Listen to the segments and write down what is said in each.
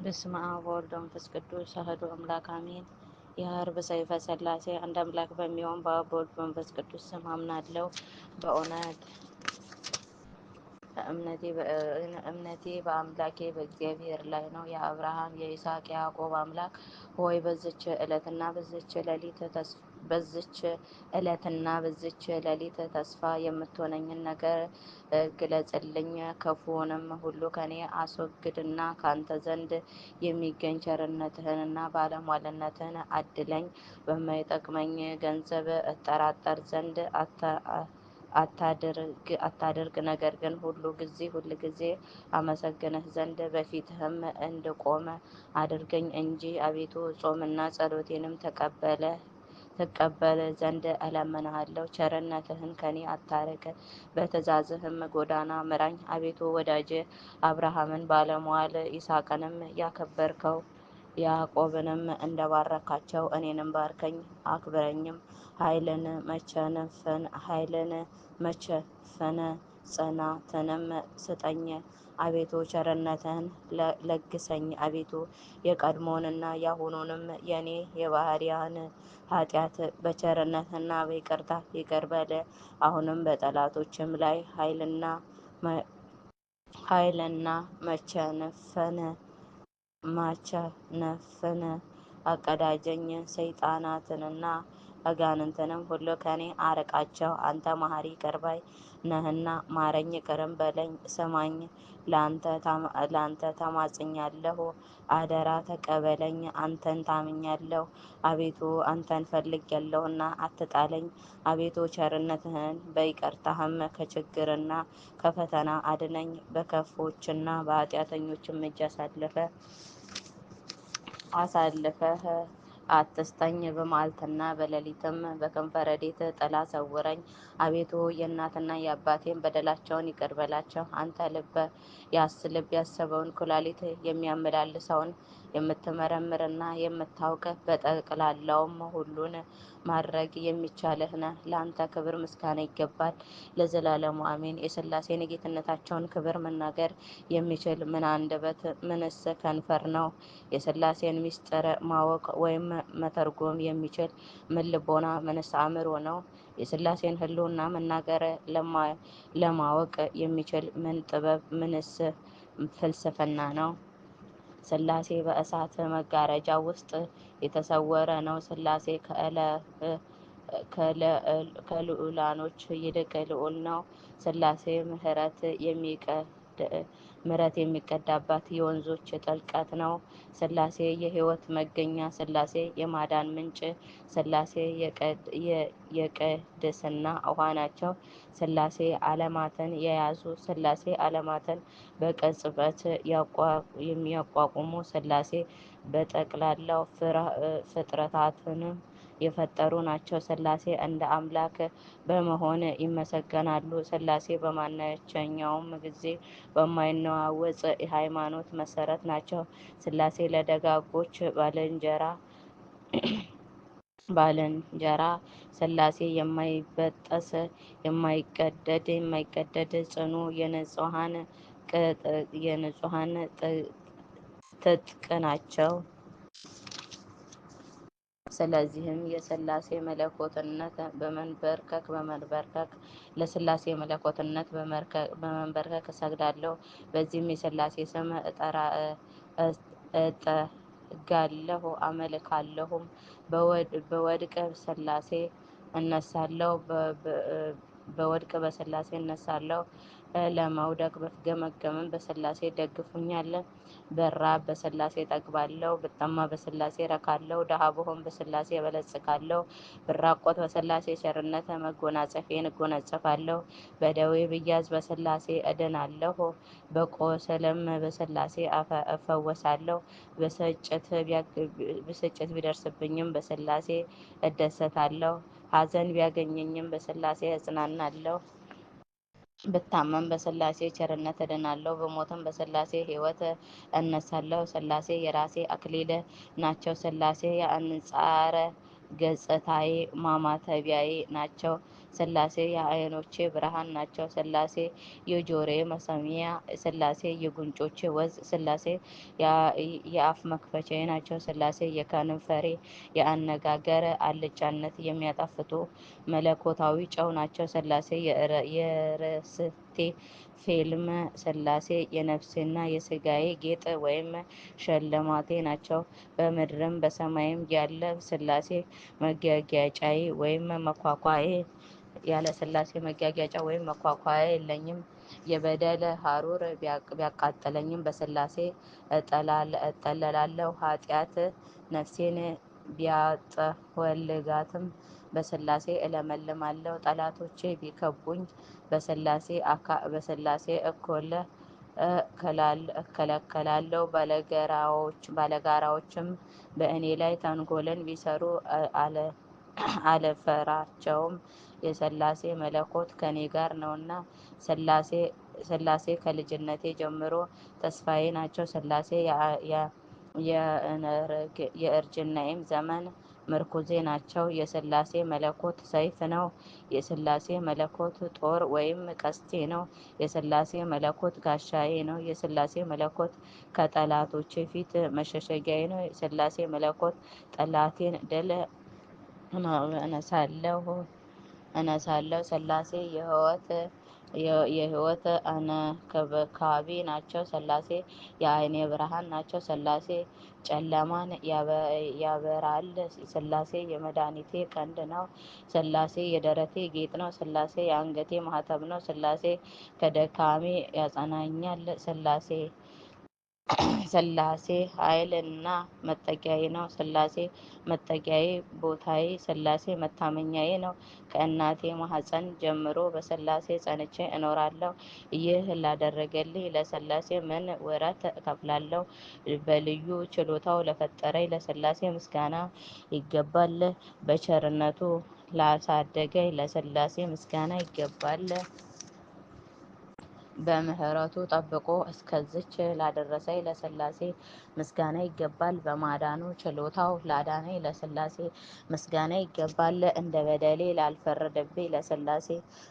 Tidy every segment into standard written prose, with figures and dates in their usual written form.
በስመ አብ ወወልድ ወመንፈስ ቅዱስ አሐዱ አምላክ አሜን። የሐርብ ሰይፈ ሥላሴ አንድ አምላክ በሚሆን በአብ በወልድ በመንፈስ ቅዱስ ስም አምናለሁ። በእውነት እምነቴ በአምላኬ በእግዚአብሔር ላይ ነው። የአብርሃም የይስሐቅ የያዕቆብ አምላክ ሆይ በዝች ዕለትና ተስፋ የምትሆነኝን ነገር ግለጽልኝ። ክፉውንም ሁሉ ከኔ አስወግድና ካንተ ዘንድ የሚገኝ ቸርነትህንና ባለሟልነትህን አድለኝ። በማይጠቅመኝ ገንዘብ እጠራጠር ዘንድ አታድርግ። ነገር ግን ሁል ጊዜ አመሰግንህ ዘንድ በፊትህም እንድቆም አድርገኝ እንጂ። አቤቱ ጾምና ጸሎቴንም ትቀበል ዘንድ እለምንሃለሁ። ቸርነትህን ከኔ አታርቅ፣ በትእዛዝህም ጎዳና ምራኝ። አቤቱ ወዳጅ አብርሃምን ባለሟል ይስሐቅንም ያከበርከው ያዕቆብንም እንደባረካቸው እኔንም ባርከኝ አክብረኝም። ኃይልን መቸፈን ጽናትንም ስጠኝ። አቤቱ ቸርነትህን ለግሰኝ። አቤቱ የቀድሞውንና የአሁኑንም የኔ የባህሪያን ኃጢአት በቸርነትና በይቅርታ ይቅር በል። አሁንም በጠላቶችም ላይ ኃይልና ማቸነፍን አቀዳጀኝ። ሰይጣናትንና አጋንንትንም ሁሉ ከኔ አርቃቸው። አንተ መሐሪ ይቅር ባይ ነህና ማረኝ፣ ይቅርም በለኝ፣ ስማኝ። ለአንተ ተማጽኛለሁ፣ አደራ ተቀበለኝ። አንተን ታምኛለሁ፣ አቤቱ አንተን ፈልጌያለሁና አትጣለኝ። አቤቱ ቸርነትህን በይቅርታህም ከችግርና ከፈተና አድነኝ። በክፉዎችና በኃጢአተኞችም እጅ አሳልፈህ አትስጠኝ። በመዓልትና በሌሊትም በክንፈ ረድኤትህ ጥላ ሰውረኝ። አቤቱ የእናትና የአባቴን በደላቸውን ይቅር በላቸው። አንተ ልብ ያሰበውን ኩላሊት የሚያመላልሰውን የምትመረምርና የምታውቅ በጠቅላላውም ሁሉን ማድረግ የሚቻልህ ነህ። ለአንተ ክብር ምስጋና ይገባል ለዘላለሙ አሜን። የሥላሴን የጌትነታቸውን ክብር መናገር የሚችል ምን አንደበት ምንስ ከንፈር ነው? የሥላሴን ምስጢር ማወቅ ወይም መተርጎም የሚችል ምን ልቦና ምንስ አእምሮ ነው? የሥላሴን ሕልውና መናገር ለማወቅ የሚችል ምን ጥበብ ምንስ ፍልስፍና ነው? ሥላሴ በእሳት መጋረጃ ውስጥ የተሰወረ ነው። ሥላሴ ከልዑላኖች ይልቅ ልዑል ነው። ሥላሴ ምሕረት የሚቀዳባት የወንዞች ጥልቀት ነው። ሥላሴ የሕይወት መገኛ፣ ሥላሴ የማዳን ምንጭ፣ ሥላሴ የቅድስና ውኃ ናቸው። ሥላሴ ዓለማትን የያዙ፣ ሥላሴ ዓለማትን በቅጽበት የሚያቋቁሙ፣ ሥላሴ በጠቅላላው ፍጥረታትንም የፈጠሩ ናቸው። ሥላሴ እንደ አምላክ በመሆን ይመሰገናሉ። ሥላሴ በማናቸውም ጊዜ በማይነዋወጽ የሃይማኖት መሰረት ናቸው። ሥላሴ ለደጋጎች ባልንጀራ፣ ሥላሴ የማይበጠስ የማይቀደድ ጽኑ የንጹሐን ትጥቅ ናቸው። ስለዚህም የሥላሴ መለኮትነት በመንበርከክ ለሥላሴ መለኮትነት በመንበርከክ እሰግዳለሁ። በዚህም የሥላሴ ስም እጠጋለሁ አመልካለሁም። በወድቅ በሥላሴ እነሳለሁ፣ ለመውደቅ ብገመገምም በሥላሴ ደግፉኛል። ብራብ በሥላሴ እጠግባለሁ፣ ብጠማ በሥላሴ እረካለሁ፣ ድሀ ብሆን በሥላሴ እበለጽጋለሁ። ብራቆት በሥላሴ ቸርነት መጎናጸፊያን እጎናጸፋለሁ። በደዌ ብያዝ በሥላሴ እድናለሁ፣ በቆስልም በሥላሴ እፈወሳለሁ። ብስጭት ቢደርስብኝም በሥላሴ እደሰታለሁ፣ ሐዘን ቢያገኘኝም በሥላሴ እጽናናለሁ። ብታመም በሥላሴ ቸርነት እድናለሁ፣ ብሞትም በሥላሴ ሕይወት እነሳለሁ። ሥላሴ የራሴ አክሊል ናቸው። ሥላሴ ገጽታዬ ማማተቢያዬ ናቸው። ሥላሴ የዓይኖቼ ብርሃን ናቸው። ሥላሴ የጆሮዬ መሰሚያ፣ ሥላሴ የጉንጮቼ ወዝ፣ ሥላሴ የአፍ መክፈቻዬ ናቸው። ሥላሴ የከንፈሬ የአነጋገር አልጫነት የሚያጣፍጡ መለኮታዊ ጨው ናቸው። ሥላሴ የርስቴ ፊልም፣ ሥላሴ የነፍሴና የሥጋዬ ጌጥ ወይም ሽልማቴ ናቸው። በምድርም በሰማይም ያለ ሥላሴ መጋጌጫዬ ወይም መኳኳዬ ያለ ሥላሴ መጋጌጫ ወይም መኳኳያ የለኝም። የበደል ሐሩር ቢያቃጥለኝም በሥላሴ እጠለላለሁ። ኃጢአት ነፍሴን ቢያጠወልጋትም በሥላሴ እለመልማለሁ። ጠላቶቼ ቢከቡኝ በሥላሴ እከለከላለሁ። ባለጋራዎችም በእኔ ላይ ተንኮልን ቢሰሩ አልፈራቸውም። የሥላሴ መለኮት ከኔ ጋር ነውና። ሥላሴ ከልጅነቴ ጀምሮ ተስፋዬ ናቸው። ሥላሴ የእርጅናዬም ዘመን ምርኩዜ ናቸው። የሥላሴ መለኮት ሰይፍ ነው። የሥላሴ መለኮት ጦር ወይም ቀስቴ ነው። የሥላሴ መለኮት ጋሻዬ ነው። የሥላሴ መለኮት ከጠላቶቼ ፊት መሸሸጊያዬ ነው። የሥላሴ መለኮት ጠላቴን ድል እነሳለሁ። ሥላሴ የሕይወት አንክብካቤ ናቸው። ሥላሴ የዓይኔ ብርሃን ናቸው። ሥላሴ ጨለማን ያበራል። ሥላሴ የመድኃኒቴ ቀንድ ነው። ሥላሴ የደረቴ ጌጥ ነው። ሥላሴ የአንገቴ ማኅተብ ነው። ሥላሴ ከድካሜ ያጸናኛል። ሥላሴ ኃይልና መጠጊያዬ ነው። ሥላሴ መጠጊያዬ ቦታዬ፣ ሥላሴ መታመኛዬ ነው። ከእናቴ ማኅፀን ጀምሮ በሥላሴ ጸንቼ እኖራለሁ። ይህ ላደረገልኝ ለሥላሴ ምን ውረት እከፍላለሁ? በልዩ ችሎታው ለፈጠረኝ ለሥላሴ ምስጋና ይገባል። በቸርነቱ ላሳደገኝ ለሥላሴ ምስጋና ይገባል። በምሕረቱ ጠብቆ እስከዝች ላደረሰኝ ለሥላሴ ምስጋና ይገባል። በማዳኑ ችሎታው ላዳነኝ ለሥላሴ ምስጋና ይገባል። እንደ በደሌ ላልፈረደብኝ ለሥላሴ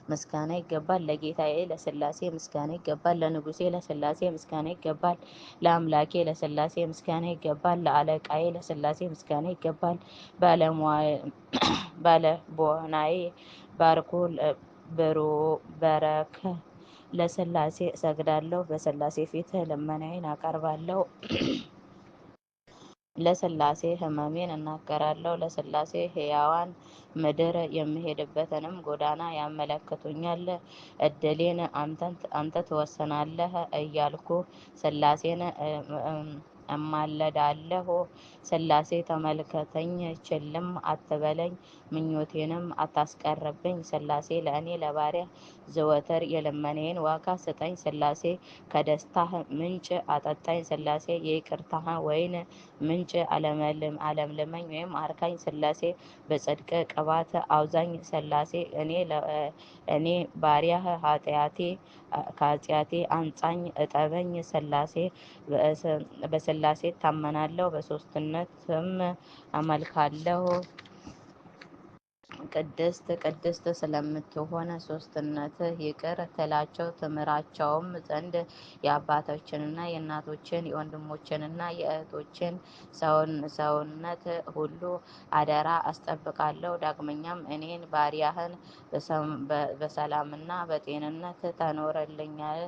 ምስጋና ይገባል። ለጌታዬ ለሥላሴ ምስጋና ይገባል። ለንጉሴ ለሥላሴ ምስጋና ይገባል። ለአምላኬ ለሥላሴ ምስጋና ይገባል። ለአለቃዬ ለሥላሴ ምስጋና ይገባል። ባለቦናዬ ባርኮ በረከ ለሥላሴ እሰግዳለሁ። በሥላሴ ፊት ልመናዬን አቀርባለሁ። ለሥላሴ ሕመሜን እናገራለሁ። ለሥላሴ ሕያዋን ምድር የምሄድበትንም ጎዳና ያመለክቱኛል። ዕድሌን አንተ ትወስናለህ እያልኩ ሥላሴን እማለዳለሁ። ሥላሴ ተመልከተኝ፣ ችልም አትበለኝ፣ ምኞቴንም አታስቀርብኝ። ሥላሴ ለእኔ ለባሪያህ ዘወትር የልመናዬን ዋጋ ስጠኝ። ሥላሴ ከደስታህ ምንጭ አጠጣኝ። ሥላሴ የይቅርታህ ወይን ምንጭ አለምልመኝ ወይም አርካኝ። ሥላሴ በጽድቅ ቅባት አውዛኝ። ሥላሴ እኔ ባሪያህ ከኃጢአቴ አንጻኝ እጠበኝ። በሥላሴ እታመናለሁ፣ በሦስትነትም አመልካለሁ። ቅድስት ስለምትሆን ሦስትነትህ ይቅር ትላቸው ትምራቸውም ዘንድ የአባቶችንና የእናቶችን የወንድሞችንና የእህቶችን ሰውነት ሁሉ አደራ አስጠብቃለሁ። ዳግመኛም እኔን ባሪያህን በሰላምና በጤንነት ታኖርልኛል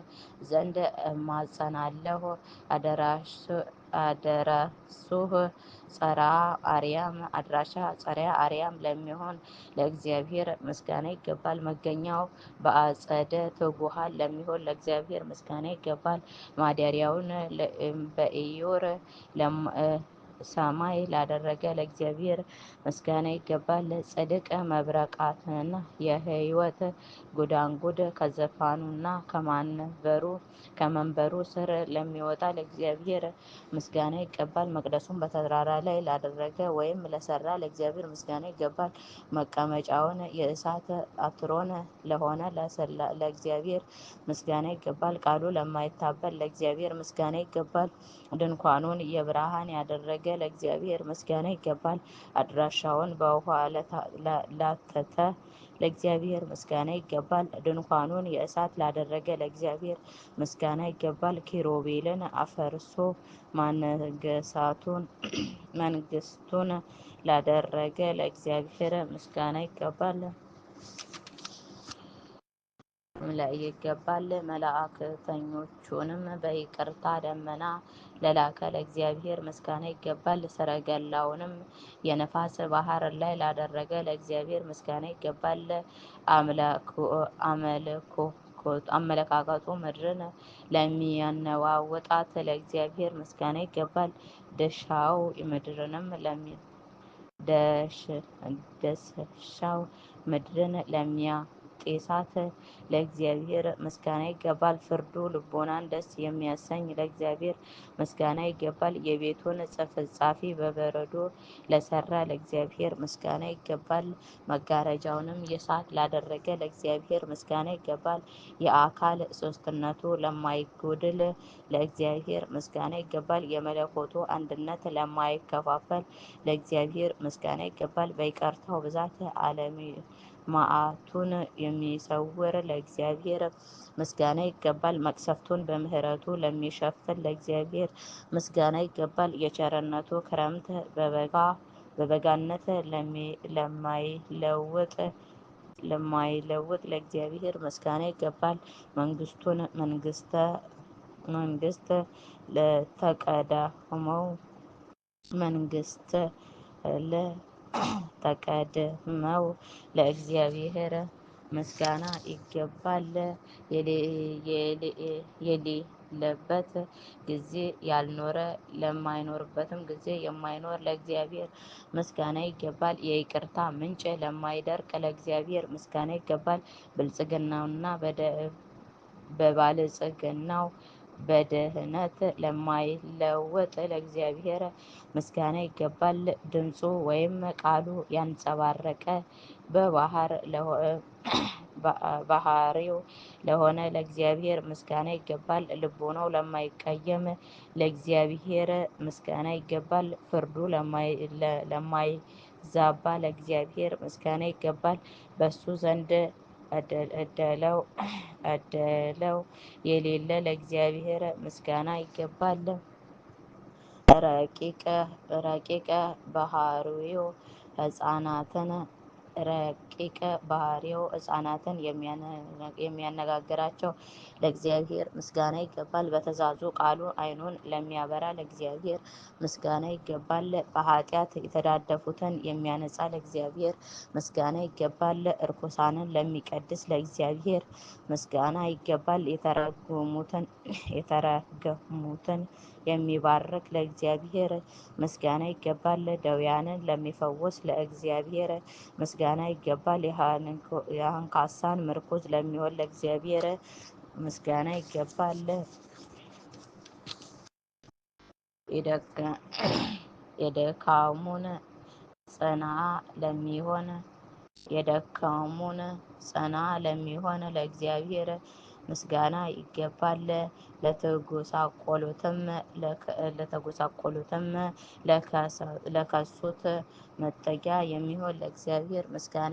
ዘንድ እማጸናለሁ። አድራሹህ ጸርዐ አርያም ለሚሆን ለእግዚአብሔር ምስጋና ይገባል። መገኛው በአጸደ ትጉሃን ለሚሆን ለእግዚአብሔር ምስጋና ይገባል። ማደሪያውን በኢዮር ሰማይ ላደረገ ለእግዚአብሔር ምስጋና ይገባል። ጽድቅ መብረቃትና የሕይወት ጉዳንጉድ ከዙፋኑና ከመንበሩ ስር ለሚወጣ ለእግዚአብሔር ምስጋና ይገባል። መቅደሱን በተራራ ላይ ላደረገ ወይም ለሠራ ለእግዚአብሔር ምስጋና ይገባል። መቀመጫውን የእሳት አትሮን ለሆነ ለእግዚአብሔር ምስጋና ይገባል። ቃሉ ለማይታበል ለእግዚአብሔር ምስጋና ይገባል። ድንኳኑን የብርሃን ያደረገ ለእግዚአብሔር ምስጋና ይገባል። አድራሻውን በውኃ ላተተ ለእግዚአብሔር ምስጋና ይገባል። ድንኳኑን የእሳት ላደረገ ለእግዚአብሔር ምስጋና ይገባል። ኪሩቤልን አፈርሶ መንግስቱን ላደረገ ለእግዚአብሔር ምስጋና ይገባል። መላእክተኞቹንም በይቅርታ ደመና ለላከ ለእግዚአብሔር ምስጋና ይገባል። ሰረገላውንም የነፋስ ባህር ላይ ላደረገ ለእግዚአብሔር ምስጋና ይገባል። አመለካከቱ ምድርን ለሚያነዋውጣት ለእግዚአብሔር ምስጋና ይገባል። ደሻው ምድርንም ደስሻው ምድርን ለሚያጤሳት ለእግዚአብሔር ምስጋና ይገባል። ፍርዱ ልቦናን ደስ የሚያሰኝ ለእግዚአብሔር ምስጋና ይገባል። የቤቱን ጽፍጻፊ በበረዶ ለሰራ ለእግዚአብሔር ምስጋና ይገባል። መጋረጃውንም የእሳት ላደረገ ለእግዚአብሔር ምስጋና ይገባል። የአካል ሶስትነቱ ለማይጎድል ለእግዚአብሔር ምስጋና ይገባል። የመለኮቱ አንድነት ለማይከፋፈል ለእግዚአብሔር ምስጋና ይገባል። በይቅርታው ብዛት መዓቱን የሚሰውር ለእግዚአብሔር ምስጋና ይገባል። መቅሰፍቱን በምሕረቱ ለሚሸፍን ለእግዚአብሔር ምስጋና ይገባል። የቸርነቱ ክረምት በበጋነት ለማይለውጥ ለእግዚአብሔር ምስጋና ይገባል። መንግስት ለተቀደመው ለእግዚአብሔር ምስጋና ይገባል። የሌለበት ጊዜ ያልኖረ ለማይኖርበትም ጊዜ የማይኖር ለእግዚአብሔር ምስጋና ይገባል። የይቅርታ ምንጭ ለማይደርቅ ለእግዚአብሔር ምስጋና ይገባል። ብልጽግናውና በባለጸግናው በድህነት ለማይለወጥ ለእግዚአብሔር ምስጋና ይገባል። ድምፁ ወይም ቃሉ ያንጸባረቀ ባህሪው ለሆነ ለእግዚአብሔር ምስጋና ይገባል። ልቦናው ለማይቀየም ለእግዚአብሔር ምስጋና ይገባል። ፍርዱ ለማይዛባ ለእግዚአብሔር ምስጋና ይገባል። በሱ ዘንድ እደለው የሌለ ለእግዚአብሔር ምስጋና ይገባል። ረቂቅ ባህሪው ሕፃናትን የሚያነጋግራቸው ለእግዚአብሔር ምስጋና ይገባል። በትእዛዙ ቃሉ ዓይኑን ለሚያበራ ለእግዚአብሔር ምስጋና ይገባል። በኃጢአት የተዳደፉትን የሚያነጻ ለእግዚአብሔር ምስጋና ይገባል። እርኩሳንን ለሚቀድስ ለእግዚአብሔር ምስጋና ይገባል። የተረገሙትን የሚባርክ ለእግዚአብሔር ምስጋና ይገባል። ደውያንን ለሚፈውስ ለእግዚአብሔር ምስጋና ይገባል። የአንካሳን ምርኩዝ ለሚሆን ለእግዚአብሔር ምስጋና ይገባል። የደካሙን ጽና ለሚሆን ለእግዚአብሔር ምስጋና ይገባል። ለተጎሳቆሉትም ለከሱት መጠጊያ የሚሆን ለእግዚአብሔር ምስጋና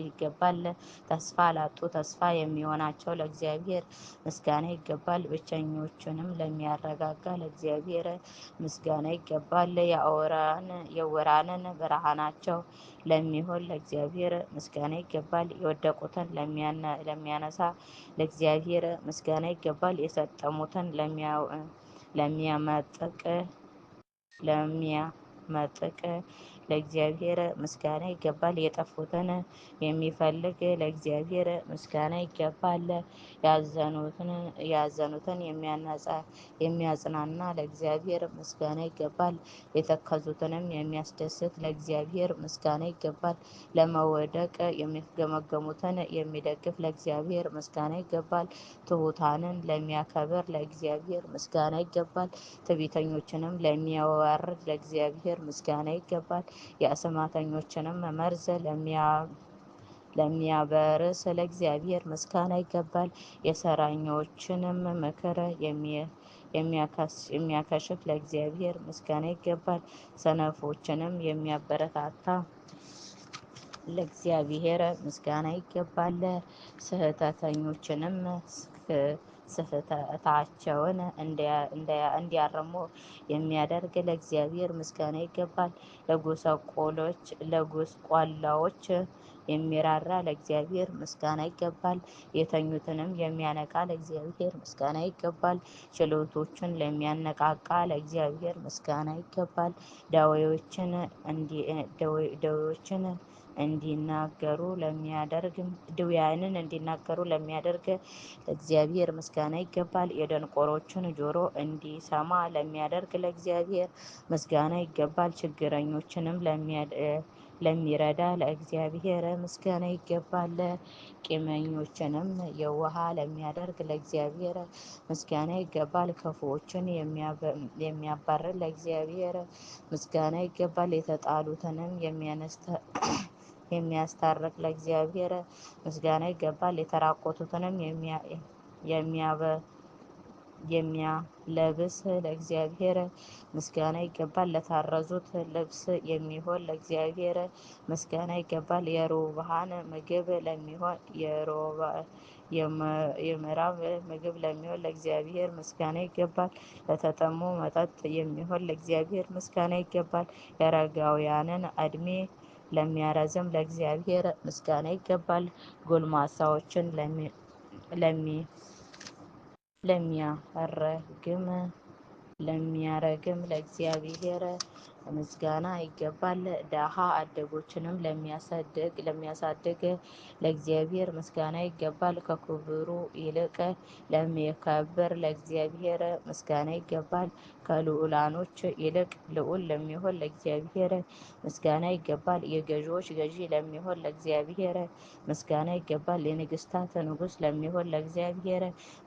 ይገባል። ተስፋ ላጡ ተስፋ የሚሆናቸው ለእግዚአብሔር ምስጋና ይገባል። ብቸኞቹንም ለሚያረጋጋ ለእግዚአብሔር ምስጋና ይገባል። የዕውራንን ብርሃናቸው ለሚሆን ለእግዚአብሔር ምስጋና ይገባል። የወደቁትን ለሚያነሳ ለእግዚአብሔር ምስጋና ይገባል። የሰጠሙትን ለሚያመጥቅ ለእግዚአብሔር ምስጋና ይገባል። የጠፉትን የሚፈልግ ለእግዚአብሔር ምስጋና ይገባል። ያዘኑትን የሚያጽናና ለእግዚአብሔር ምስጋና ይገባል። የተከዙትንም የሚያስደስት ለእግዚአብሔር ምስጋና ይገባል። ለመውደቅ የሚገመገሙትን የሚደግፍ ለእግዚአብሔር ምስጋና ይገባል። ትሑታንን ለሚያከብር ለእግዚአብሔር ምስጋና ይገባል። ትዕቢተኞችንም ለሚያዋርድ ለእግዚአብሔር ምስጋና ይገባል። የአስማተኞችንም መርዝ ለሚያበርስ ለእግዚአብሔር ምስጋና ይገባል። የሰራኞችንም ምክር የሚያከሽፍ ለእግዚአብሔር ምስጋና ይገባል። ሰነፎችንም የሚያበረታታ ለእግዚአብሔር ምስጋና ይገባል። ስህተተኞችንም ስህተታቸውን እንዲያርሙ የሚያደርግ ለእግዚአብሔር ምስጋና ይገባል። ለጎስቋላዎች የሚራራ ለእግዚአብሔር ምስጋና ይገባል። የተኙትንም የሚያነቃ ለእግዚአብሔር ምስጋና ይገባል። ችሎቶችን ለሚያነቃቃ ለእግዚአብሔር ምስጋና ይገባል። ደዌዎችን እንዲናገሩ ድውያንን እንዲናገሩ ለሚያደርግ ለእግዚአብሔር ምስጋና ይገባል። የደንቆሮችን ጆሮ እንዲሰማ ለሚያደርግ ለእግዚአብሔር ምስጋና ይገባል። ችግረኞችንም ለሚረዳ ለእግዚአብሔር ምስጋና ይገባል። ቂመኞችንም የዋህ ለሚያደርግ ለእግዚአብሔር ምስጋና ይገባል። ክፉዎችን የሚያባርር ለእግዚአብሔር ምስጋና ይገባል። የተጣሉትንም የሚያስታርቅ ለእግዚአብሔር ምስጋና ይገባል። የተራቆቱትንም የሚያለብስ ለእግዚአብሔር ምስጋና ይገባል። ለታረዙት ልብስ የሚሆን ለእግዚአብሔር ምስጋና ይገባል። የሮብዓን ምግብ ለሚሆን የምዕራብ ምግብ ለሚሆን ለእግዚአብሔር ምስጋና ይገባል። ለተጠሙ መጠጥ የሚሆን ለእግዚአብሔር ምስጋና ይገባል። የአረጋውያንን ዕድሜ ለሚያረዝም ለእግዚአብሔር ምስጋና ይገባል። ጎልማሳዎችን ለሚያረግም ለእግዚአብሔር ምስጋና ይገባል። ድሃ አደጎችንም ለሚያሳድግ ለእግዚአብሔር ምስጋና ይገባል። ከክቡሩ ይልቅ ለሚከብር ለእግዚአብሔር ምስጋና ይገባል። ከልዑላኖች ይልቅ ልዑል ለሚሆን ለእግዚአብሔር ምስጋና ይገባል። የገዢዎች ገዢ ለሚሆን ለእግዚአብሔር ምስጋና ይገባል። የንግሥታት ንጉሥ ለሚሆን ለእግዚአብሔር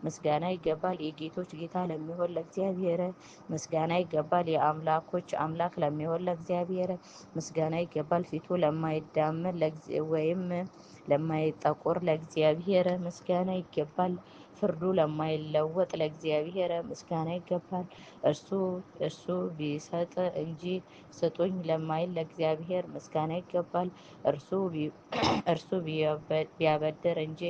ምስጋና ይገባል። የጌቶች ጌታ ለሚሆን ለእግዚአብሔር ምስጋና ይገባል። የአምላኮች አምላክ ለሚሆን ለእግዚአብሔር ምስጋና ይገባል። ፊቱ ለማይዳመን ወይም ለማይጠቁር ለእግዚአብሔር ምስጋና ይገባል። ፍርዱ ለማይለወጥ ለእግዚአብሔር ምስጋና ይገባል። እርሱ ቢሰጥ እንጂ ስጡኝ ለማይል ለእግዚአብሔር ምስጋና ይገባል። እርሱ ቢያበድር እንጂ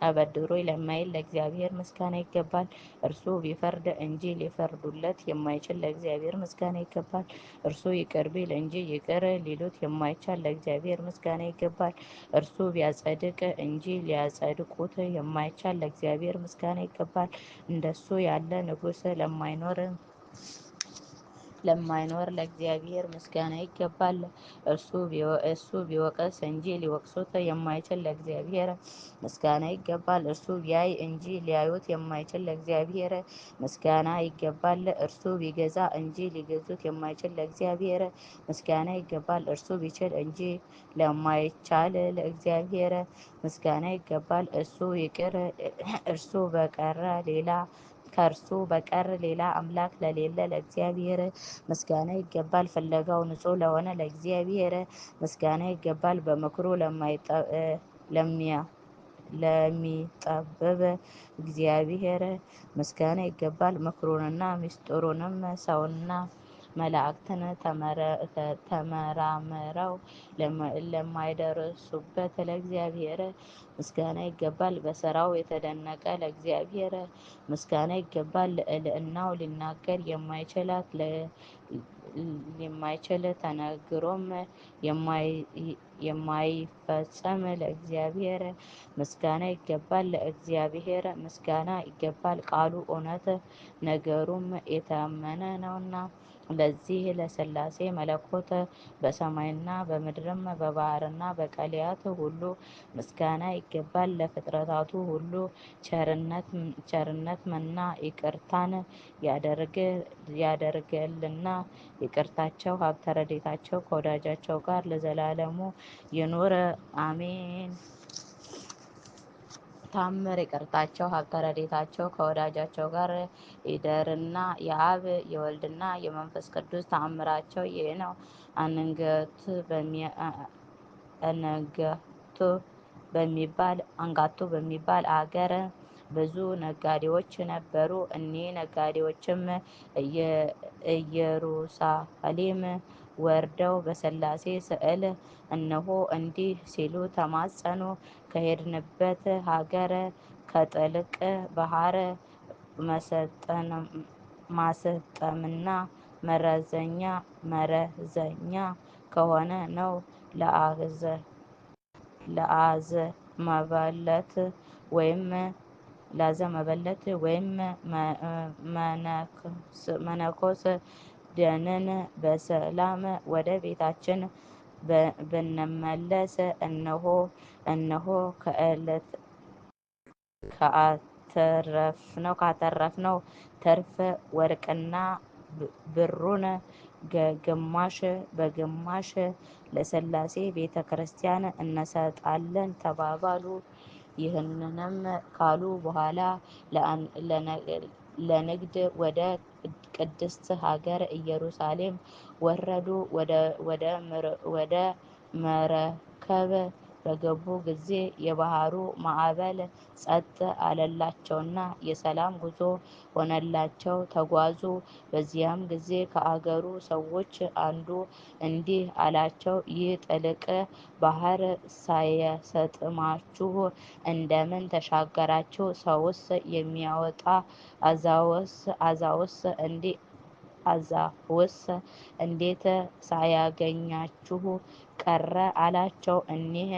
አበድሩኝ ለማይል ለእግዚአብሔር ምስጋና ይገባል። እርሱ ቢፈርድ እንጂ ሊፈርዱለት የማይችል ለእግዚአብሔር ምስጋና ይገባል። እርሱ ይቅር ቢል እንጂ ይቅር ሊሉት የማይቻል ለእግዚአብሔር ምስጋና ይገባል። እርሱ ቢያጸድቅ እንጂ ሊያጸድቁት የማይቻል ለእግዚአብሔር ምስጋና ይገባል። እንደሱ ያለ ንጉሥ ለማይኖር ለእግዚአብሔር ምስጋና ይገባል። እሱ ቢወቅስ እንጂ ሊወቅሱት የማይችል ለእግዚአብሔር ምስጋና ይገባል። እርሱ ቢያይ እንጂ ሊያዩት የማይችል ለእግዚአብሔር ምስጋና ይገባል። እርሱ ቢገዛ እንጂ ሊገዙት የማይችል ለእግዚአብሔር ምስጋና ይገባል። እርሱ ቢችል እንጂ ለማይቻል ለእግዚአብሔር ምስጋና ይገባል። ከእርሱ በቀር ሌላ አምላክ ለሌለ ለእግዚአብሔር ምስጋና ይገባል። ፍለጋው ንጹሕ ለሆነ ለእግዚአብሔር ምስጋና ይገባል። በምክሩ ለሚጠበብ እግዚአብሔር ምስጋና ይገባል። ምክሩንና ምስጢሩንም ሰውና መላእክትን ተመራምረው ለማይደርሱበት ለእግዚአብሔር ምስጋና ይገባል። በሥራው የተደነቀ ለእግዚአብሔር ምስጋና ይገባል። ልዕልናው ሊናገር የማይችል ተነግሮም የማይፈጸም ለእግዚአብሔር ምስጋና ይገባል። ለእግዚአብሔር ምስጋና ይገባል። ቃሉ እውነት ነገሩም የታመነ ነውና። ለዚህ ለሥላሴ መለኮት በሰማይና በምድርም በባሕርና በቀላያት ሁሉ ምስጋና ይገባል። ለፍጥረታቱ ሁሉ ቸርነትንና ይቅርታን ያደርጋልና ይቅርታቸው ሀብተ ረድኤታቸው ከወዳጃቸው ጋር ለዘላለሙ ይኑር አሜን። ታምር ይቅርታቸው ሀብተ ረድኤታቸው ከወዳጃቸው ጋር ይደርና የአብ የወልድና የመንፈስ ቅዱስ ተአምራቸው ይህ ነው። አንጋቶ በሚባል አገር ብዙ ነጋዴዎች ነበሩ። እኒህ ነጋዴዎችም ኢየሩሳሌም ወርደው በሥላሴ ስዕል እነሆ እንዲህ ሲሉ ተማጸኑ። ከሄድንበት ሀገር ከጥልቅ ባሕር ማሰጠምና መረዘኛ ከሆነ ነው ለአዘ መበለት ወይም መነኮስ ደንን በሰላም ወደ ቤታችን ብንመለስ እነሆ ካተረፍነው ትርፍ ወርቅና ብሩን ግማሽ በግማሽ ለሥላሴ ቤተ ክርስቲያን እንሰጣለን ተባባሉ። ይህንንም ካሉ በኋላ ለንግድ ወደ ቅድስት ሀገር ኢየሩሳሌም ወረዱ። ወደ መርከብ በገቡ ጊዜ የባሕሩ ማዕበል ጸጥ አለላቸውና የሰላም ጉዞ ሆነላቸው፣ ተጓዙ። በዚያም ጊዜ ከአገሩ ሰዎች አንዱ እንዲህ አላቸው፣ ይህ ጥልቅ ባሕር ሳያሰጥማችሁ እንደምን ተሻገራችሁ? ሰውስ የሚያወጣ አዛውስ እንዴት ሳያገኛችሁ ቀረ? አላቸው። እኒህ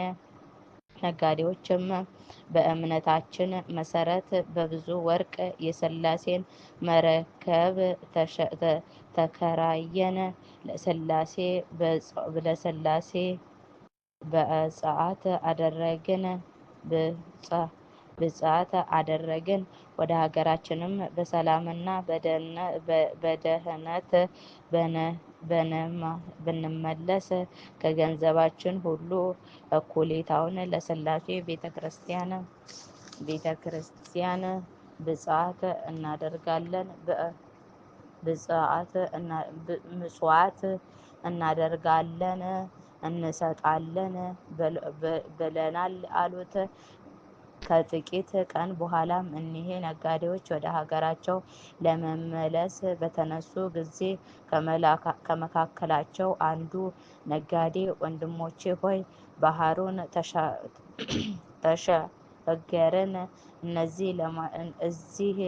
ነጋዴዎችም በእምነታችን መሰረት በብዙ ወርቅ የሥላሴን መርከብ ተከራየን፣ ለሥላሴ ብፅዓት አደረግን። ወደ ሀገራችንም በሰላምና በደህነት ብንመለስ ከገንዘባችን ሁሉ እኩሌታውን ለሥላሴ ቤተ ክርስቲያን ምጽዋት እናደርጋለን እንሰጣለን ብለናል አሉት። ከጥቂት ቀን በኋላም እኒህ ነጋዴዎች ወደ ሀገራቸው ለመመለስ በተነሱ ጊዜ ከመካከላቸው አንዱ ነጋዴ፣ ወንድሞቼ ሆይ ባሕሩን ተሻገርን፣ እዚህ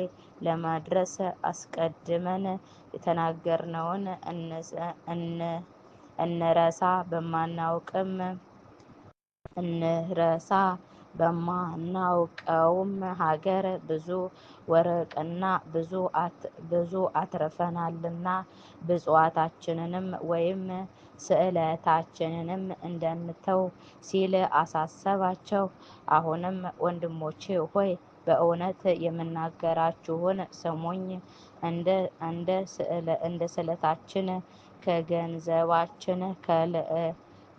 ለመድረስ አስቀድመን የተናገርነውን እንረሳ በማናውቀውም ሀገር ብዙ ወርቅና ብዙ አትርፈናልና ብፅዓታችንንም ወይም ስእለታችንንም እንድንተው ሲል አሳሰባቸው። አሁንም ወንድሞቼ ሆይ በእውነት የምናገራችሁን ስሙኝ። እንደ ስእለታችን ከገንዘባችን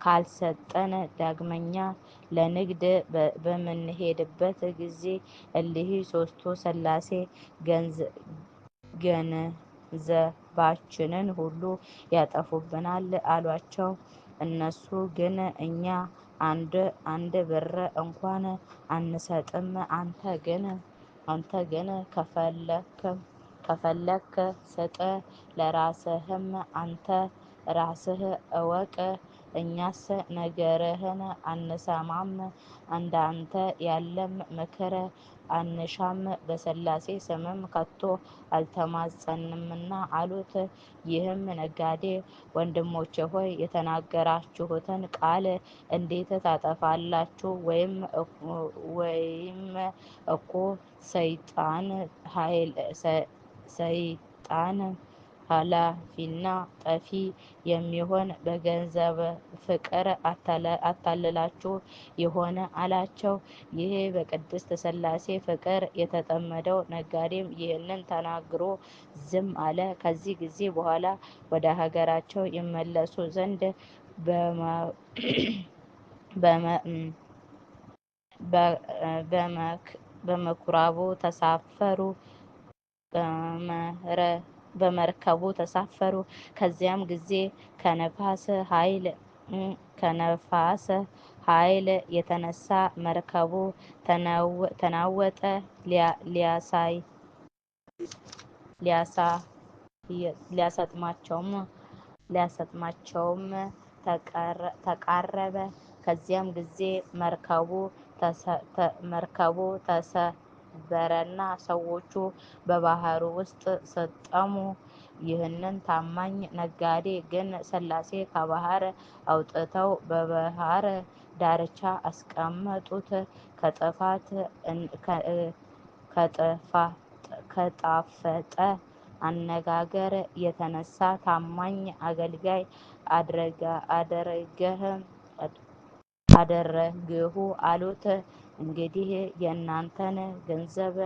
ካልሰጠን ዳግመኛ ለንግድ በምንሄድበት ጊዜ እሊህ ሦስቱ ሥላሴ ገንዘባችንን ሁሉ ያጠፉብናል አሏቸው። እነሱ ግን እኛ አንድ ብር እንኳን አንሰጥም፣ አንተ ግን ከፈለክ ስጥ፣ ለራስህም አንተ ራስህ እወቅ፣ እኛስ ነገርህን አንሰማም፣ እንዳንተ ያለም ምክር አንሻም፣ በሥላሴ ስምም ከቶ አልተማጸንምና አሉት። ይህም ነጋዴ ወንድሞቼ ሆይ የተናገራችሁትን ቃል እንዴት ታጠፋላችሁ? ወይም እኮ ሰይጣን ኃላፊና ጠፊ የሚሆን በገንዘብ ፍቅር አታልላችሁ ይሆን አላቸው። ይህ በቅድስት ሥላሴ ፍቅር የተጠመደው ነጋዴም ይህንን ተናግሮ ዝም አለ። ከዚህ ጊዜ በኋላ ወደ ሀገራቸው ይመለሱ ዘንድ በመርከቡ ተሳፈሩ። ከዚያም ጊዜ ከነፋስ ኃይል ከነፋስ ኃይል የተነሳ መርከቡ ተናወጠ። ሊያሰጥማቸውም ተቃረበ። ከዚያም ጊዜ መርከቡ ተሰበረና ሰዎቹ በባህሩ ውስጥ ሰጠሙ። ይህንን ታማኝ ነጋዴ ግን ሥላሴ ከባህር አውጥተው በባህር ዳርቻ አስቀመጡት። ከጣፈጠ አነጋገር የተነሳ ታማኝ አገልጋይ አደረግሁ አሉት። እንግዲህ የእናንተን ገንዘብ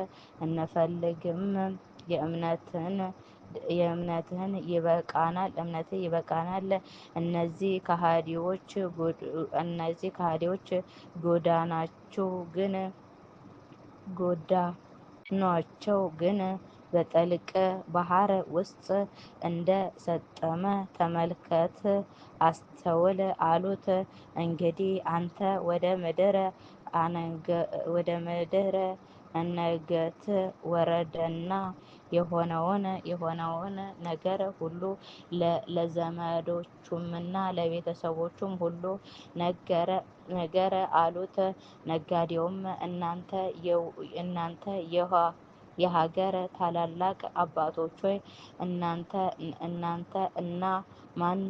አንፈልግም፣ የእምነትህ ይበቃናል። እነዚህ ከሃዲዎች ጎዳናቸው ግን በጥልቅ ባህር ውስጥ እንደ ሰጠመ ተመልከት፣ አስተውል አሉት። እንግዲህ አንተ ወደ ምድር አንገት ወረደና የሆነውን ነገር ሁሉ ለዘመዶቹምና ለቤተሰቦቹም ሁሉ ነገር አሉት። ነጋዴውም እናንተ የሀገር ታላላቅ አባቶች ሆይ እናንተ እንደማን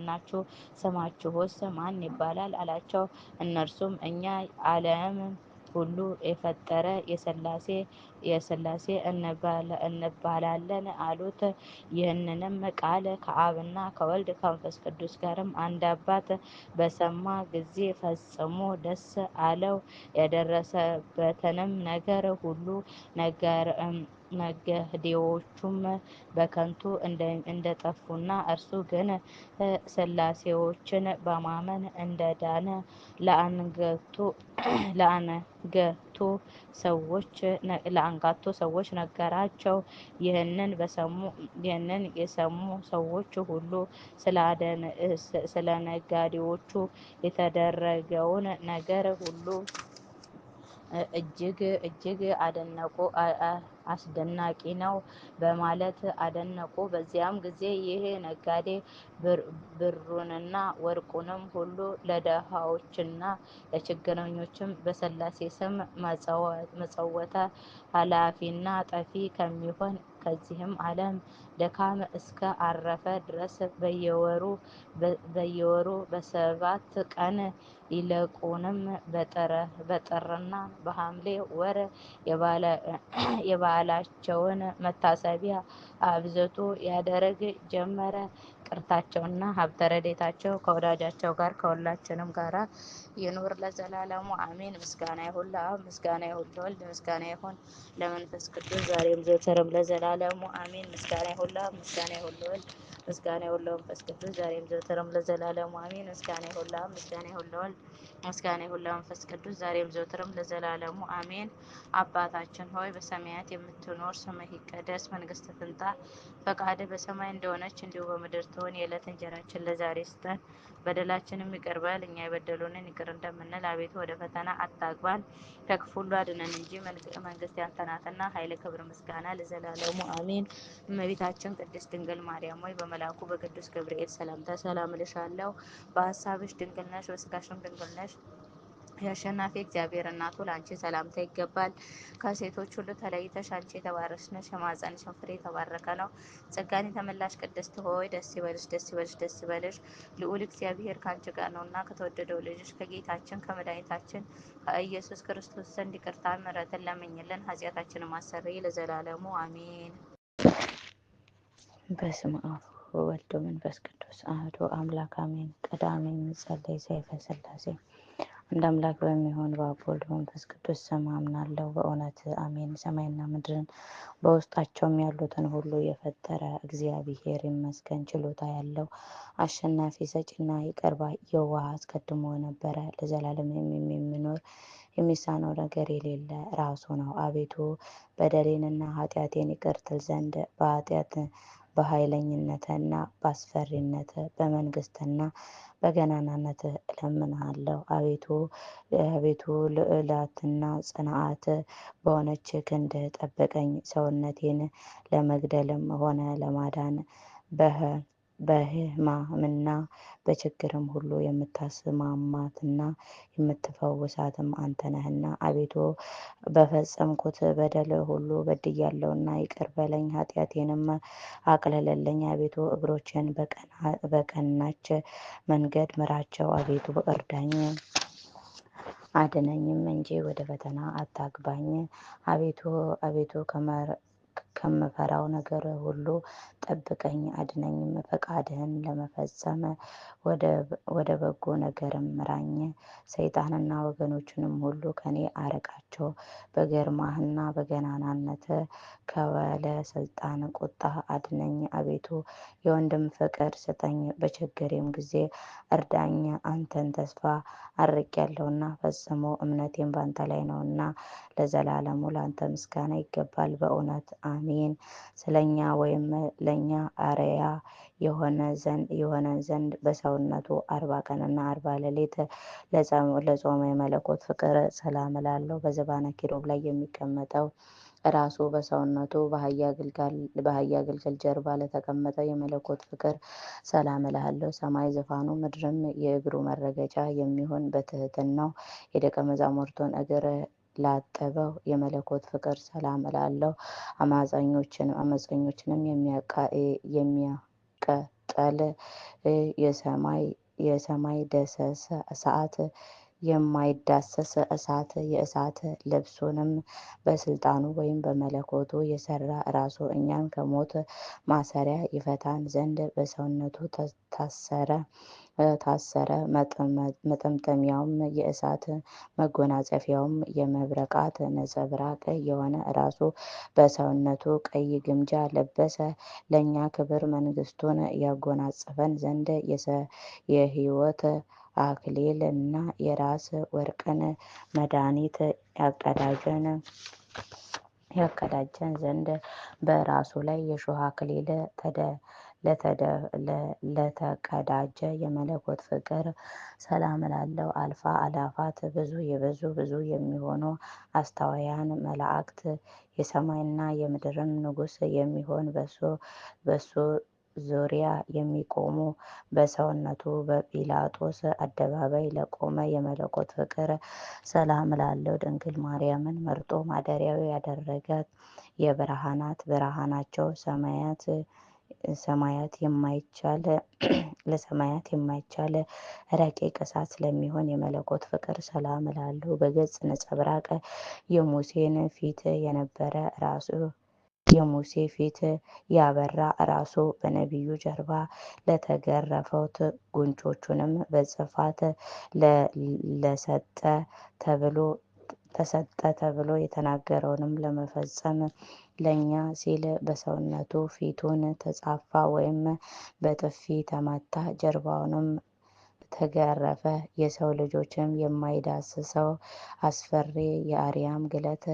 ናችሁ? ስማችሁስ ማን ይባላል? አላቸው። እነርሱም እኛ ዓለም ሁሉ የፈጠረ የሥላሴ እንባላለን አሉት። ይህንንም ቃል ከአብና ከወልድ ከመንፈስ ቅዱስ ጋርም አንድ አባት በሰማ ጊዜ ፈጽሞ ደስ አለው። የደረሰበትንም ነገር ሁሉ ነጋዴዎቹም በከንቱ እንደጠፉና እርሱ ግን ሥላሴዎችን በማመን እንደዳነ ለአንጋቱ ሰዎች ነገራቸው። ይህንን የሰሙ ሰዎች ሁሉ ስለ ነጋዴዎቹ የተደረገውን ነገር ሁሉ እጅግ አደነቁ። አስደናቂ ነው በማለት አደነቁ። በዚያም ጊዜ ይህ ነጋዴ ብሩንና ወርቁንም ሁሉ ለድሆችና ለችግረኞችም በሥላሴ ስም መጸወተ። ኃላፊና ጠፊ ከሚሆን ከዚህም ዓለም ድካም እስከ አረፈ ድረስ በየወሩ በ7 ቀን ይልቁንም በጥርና በሐምሌ ወር የበዓላቸውን መታሰቢያ አብዝቶ ያደርግ ጀመረ። ቅርታቸውና ሀብተ ረድኤታቸው ከወዳጃቸው ጋር ከሁላችንም ጋር ይኑር ለዘላለሙ አሜን። ምስጋና ይሁን ለአብ፣ ምስጋና ይሁን ለወልድ፣ ምስጋና ይሁን ለመንፈስ ቅዱስ ዛሬም ዘወትርም ለዘላለሙ አሜን። ምስጋና ይሁን ለአብ፣ ምስጋና ይሁን ለወልድ፣ ምስጋና ይሁን ለመንፈስ ቅዱስ ዛሬም ዘወትርም ለዘላለሙ አሜን። ምስጋና ይሁን ለአብ፣ ምስጋና ይሁን ለወልድ፣ ምስጋና ይሁን ለመንፈስ ቅዱስ ዛሬም ዘወትርም ለዘላለሙ አሜን። አባታችን ሆይ በሰማያት የምትኖር፣ ስምህ ይቀደስ፣ መንግስትህ ትምጣ፣ ፈቃድህ በሰማይ እንደሆነች እንዲሁ በምድር ትሁን። የዕለት እንጀራችንን ለዛሬ ስጠን፣ በደላችንም ይቅር በል እኛ የበደሉንን ይቅር እንደምንል፣ አቤቱ ወደ ፈተና አታግባን ከክፉ ሁሉ አድነን እንጂ መንግስት ያንተ ናትና፣ ኃይል፣ ክብር፣ ምስጋና ለዘላለሙ አሜን። እመቤታችን ቅድስት ድንግል ማርያም ሆይ በመልአኩ በቅዱስ ገብርኤል ሰላምታ ሰላም እልሻለሁ። በሀሳብሽ ድንግል ነሽ፣ በስጋሽም ድንግል ነሽ። የአሸናፊ እግዚአብሔር እናቱ ለአንቺ ሰላምታ ይገባል። ከሴቶች ሁሉ ተለይተሽ አንቺ የተባረክሽ ነሽ፣ የማኅፀንሽም ፍሬ የተባረከ ነው። ጸጋን የተመላሽ ቅድስት ሆይ ደስ ይበልሽ፣ ደስ ይበልሽ፣ ደስ ይበልሽ፣ ልዑል እግዚአብሔር ከአንቺ ጋር ነውና ከተወደደው ልጅሽ ከጌታችን ከመድኃኒታችን ከኢየሱስ ክርስቶስ ዘንድ ይቅርታን ምሕረትን ለምኝልን ኃጢአታችንን ማሰረይ ለዘላለሙ አሜን። በስመ አብ ወወልድ ወመንፈስ ቅዱስ አሐዱ አምላክ አሜን። ቀዳሜ የሚጸለይ ሰይፈ ሥላሴ አንድ አምላክ በሚሆን በአብ ወልድ መንፈስ ቅዱስ ስም አምናለሁ፣ በእውነት አሜን። ሰማይና ምድርን በውስጣቸውም ያሉትን ሁሉ የፈጠረ እግዚአብሔር ይመስገን። ችሎታ ያለው አሸናፊ፣ ሰጪና ይቅር ባይ፣ የዋህ አስቀድሞ ነበረ፣ ለዘላለም የሚኖር የሚሳነው ነገር የሌለ ራሱ ነው። አቤቱ በደሌንና ኃጢአቴን ይቅር ትል ዘንድ በኃይለኝነትና በአስፈሪነት በመንግስትና በገናናነት እለምንሃለሁ። አቤቱ ልዕላትና ጽንዓት በሆነች ክንድ ጠብቀኝ። ሰውነቴን ለመግደልም ሆነ ለማዳን በሕማምና በችግርም ሁሉ የምታስማማትና የምትፈውሳትም አንተ ነህና አቤቱ በፈጸምኩት በደል ሁሉ በድያለሁና ይቅር በለኝ፣ ኃጢአቴንም አቅልልልኝ። አቤቱ እግሮቼን በቀናች መንገድ ምራቸው። አቤቱ እርዳኝ አድነኝም እንጂ ወደ ፈተና አታግባኝ። አቤቱ ከምፈራው ነገር ሁሉ ጠብቀኝ አድነኝም። ፈቃድህን ለመፈጸም ወደ በጎ ነገርም ምራኝ። ሰይጣንና ወገኖቹንም ሁሉ ከኔ አርቃቸው። በግርማህና በገናናነት ከወለ ስልጣን ቁጣ አድነኝ። አቤቱ የወንድም ፍቅር ስጠኝ፣ በችግሬም ጊዜ እርዳኝ። አንተን ተስፋ አድርጌያለሁና ፈጽሞ እምነቴም ባንተ ላይ ነውና ለዘላለሙ ላንተ ምስጋና ይገባል በእውነት አሜን። ስለኛ ወይም ለኛ አርአያ የሆነን ዘንድ በሰውነቱ 40 ቀንና 40 ሌሊት ለጾመ የመለኮት ፍቅር ሰላም እላለሁ። በዘባነ ኪሩብ ላይ የሚቀመጠው ራሱ በሰውነቱ በአህያ ግልገል ጀርባ ለተቀመጠው የመለኮት ፍቅር ሰላም እላለሁ። ሰማይ ዙፋኑ ምድርም የእግሩ መረገጫ የሚሆን በትህትናው የደቀ መዛሙርቱን እግር ላጠበው የመለኮት ፍቅር ሰላም እላለሁ። አመፀኞችንም የሚያቀጠል የሰማይ ደሰስ እሳት የማይዳሰስ እሳት የእሳት ልብሱንም በስልጣኑ ወይም በመለኮቱ የሰራ ራሱ እኛን ከሞት ማሰሪያ ይፈታን ዘንድ በሰውነቱ ታሰረ። መጠምጠሚያውም የእሳት መጎናጸፊያውም የመብረቃት ነጸብራቅ የሆነ ራሱ በሰውነቱ ቀይ ግምጃ ለበሰ። ለእኛ ክብር መንግስቱን ያጎናጽፈን ዘንድ የሕይወት አክሊል እና የራስ ወርቅን መድኃኒት ያቀዳጀን ዘንድ በራሱ ላይ የሾህ አክሊል ለተቀዳጀ የመለኮት ፍቅር ሰላም እላለሁ። አልፋ አላፋት ብዙ የሚሆኑ አስታውያን መላእክት የሰማይና የምድርን ንጉሥ የሚሆን በሱ ዙሪያ የሚቆሙ በሰውነቱ በጲላጦስ አደባባይ ለቆመ የመለኮት ፍቅር ሰላም እላለሁ። ድንግል ማርያምን መርጦ ማደሪያው ያደረጋት የብርሃናት ብርሃናቸው ለሰማያት የማይቻል ረቂቅ እሳት ስለሚሆን የመለኮት ፍቅር ሰላም እላለሁ። በገጽ ነጸብራቅ የሙሴን ፊት የነበረ ራሱ የሙሴ ፊት ያበራ ራሱ በነቢዩ ጀርባ ለተገረፈውት ጉንጮቹንም በጽፋት ተሰጠ ተብሎ የተናገረውንም ለመፈጸም ለኛ ሲል በሰውነቱ ፊቱን ተጻፋ ወይም በጥፊ ተመታ፣ ጀርባውንም ተገረፈ። የሰው ልጆችም የማይዳስሰው አስፈሪ የአርያም ግለት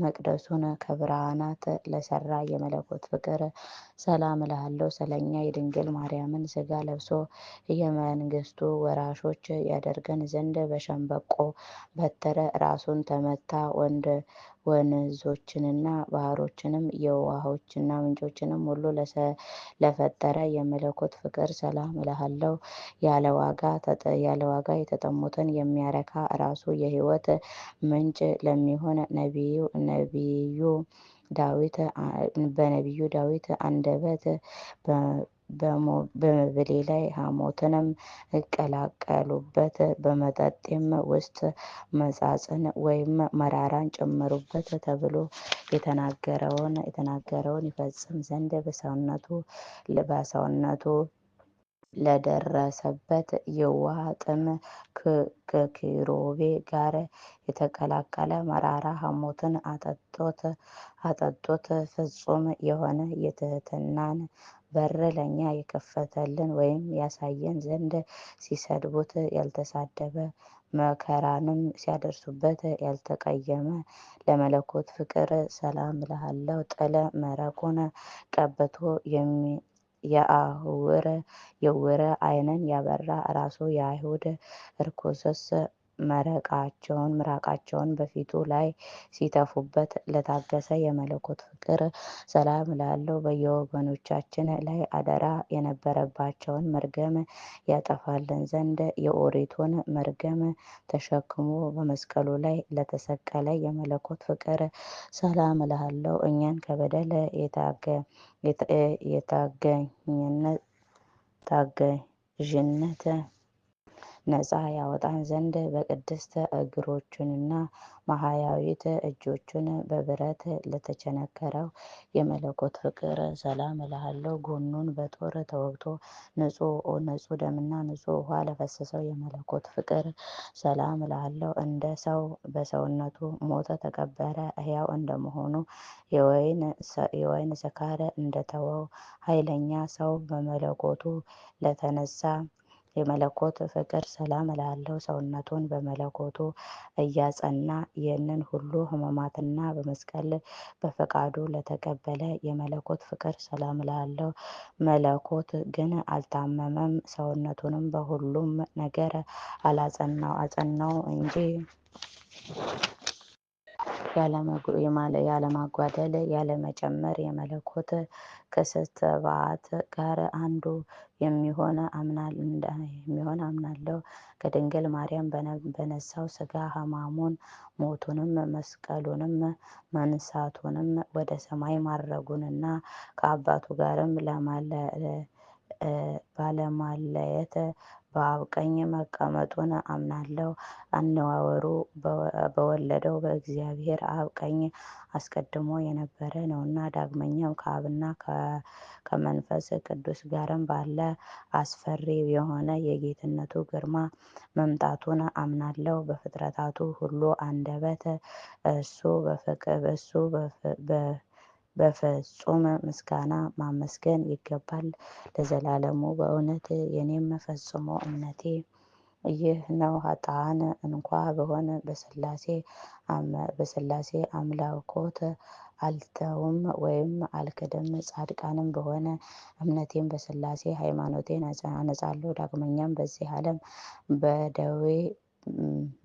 መቅደሱን ከብርሃናት ለሰራ የመለኮት ፍቅር ሰላም እላለሁ። ስለኛ የድንግል ማርያምን ሥጋ ለብሶ የመንግስቱ ወራሾች ያደርገን ዘንድ በሸምበቆ በትር ራሱን ተመታ። ወንዞችንና ባህሮችንም የውሃዎችና ምንጮችንም ሁሉ ለፈጠረ የመለኮት ፍቅር ሰላም እላለሁ። ያለ ዋጋ የተጠሙትን የሚያረካ ራሱ የሕይወት ምንጭ ለሚሆን በነቢዩ ዳዊት አንደበት በመብሌ ላይ ሐሞትንም እቀላቀሉበት፣ በመጠጤም ውስጥ መጻጽን ወይም መራራን ጨመሩበት ተብሎ የተናገረውን ይፈጽም ዘንድ በሰውነቱ ለደረሰበት የውሃ ጥም ከኪሩቤ ጋር የተቀላቀለ መራራ ሐሞትን አጠጡት። ፍጹም የሆነ የትህትናን በር ለኛ የከፈተልን ወይም ያሳየን ዘንድ ሲሰድቡት ያልተሳደበ መከራንም ሲያደርሱበት ያልተቀየመ ለመለኮት ፍቅር ሰላም እላለሁ። ጥለ መረቁን ቀብቶ የዕውር ዓይንን ያበራ ራሱ የአይሁድ ርኩስስ ምራቃቸውን በፊቱ ላይ ሲተፉበት ለታገሰ የመለኮት ፍቅር ሰላም እላለሁ። በየወገኖቻችን ላይ አደራ የነበረባቸውን መርገም ያጠፋልን ዘንድ የኦሪቱን መርገም ተሸክሞ በመስቀሉ ላይ ለተሰቀለ የመለኮት ፍቅር ሰላም እልሃለሁ። እኛን ከበደል ታገዥነት ነፃ ያወጣን ዘንድ በቅድስት እግሮቹንና ማህያዊት እጆቹን በብረት ለተቸነከረው የመለኮት ፍቅር ሰላም እልሃለሁ። ጎኑን በጦር ተወግቶ ንጹሕ ደምና ንጹሕ ውሃ ለፈሰሰው የመለኮት ፍቅር ሰላም እልሃለሁ። እንደ ሰው በሰውነቱ ሞተ፣ ተቀበረ። ሕያው እንደመሆኑ የወይን ስካር እንደተወው ኃይለኛ ሰው በመለኮቱ ለተነሳ የመለኮት ፍቅር ሰላም እልሃለሁ። ሰውነቱን በመለኮቱ እያጸና ይህንን ሁሉ ሕማማትና በመስቀል በፈቃዱ ለተቀበለ የመለኮት ፍቅር ሰላም እልሃለሁ። መለኮት ግን አልታመመም፣ ሰውነቱንም በሁሉም ነገር አጸናው እንጂ ያለማጓደል ያለመጨመር የመለኮት ከስትባት ጋር አንዱ የሚሆን አምናለሁ። ከድንግል ማርያም በነሳው ሥጋ ሕማሙን፣ ሞቱንም፣ መስቀሉንም፣ መንሳቱንም ወደ ሰማይ ማረጉንና ከአባቱ ጋርም ባለማለየት በአብ ቀኝ መቀመጡን አምናለሁ። አነዋወሩ በወለደው በእግዚአብሔር አብ ቀኝ አስቀድሞ የነበረ ነውና ዳግመኛም ከአብና ከመንፈስ ቅዱስ ጋርም ባለ አስፈሪ የሆነ የጌትነቱ ግርማ መምጣቱን አምናለሁ። በፍጥረታቱ ሁሉ አንደበት እሱ በፍጹም ምስጋና ማመስገን ይገባል ለዘላለሙ በእውነት። የኔም ፈጽሞ እምነቴ ይህ ነው። ኃጥአን እንኳ ብሆን በሥላሴ አምላኮት አልተውም ወይም አልክድም። ጻድቃንም በሆነ እምነቴም በሥላሴ ሃይማኖቴን አነጻለሁ። ዳግመኛም በዚህ ዓለም በደዌ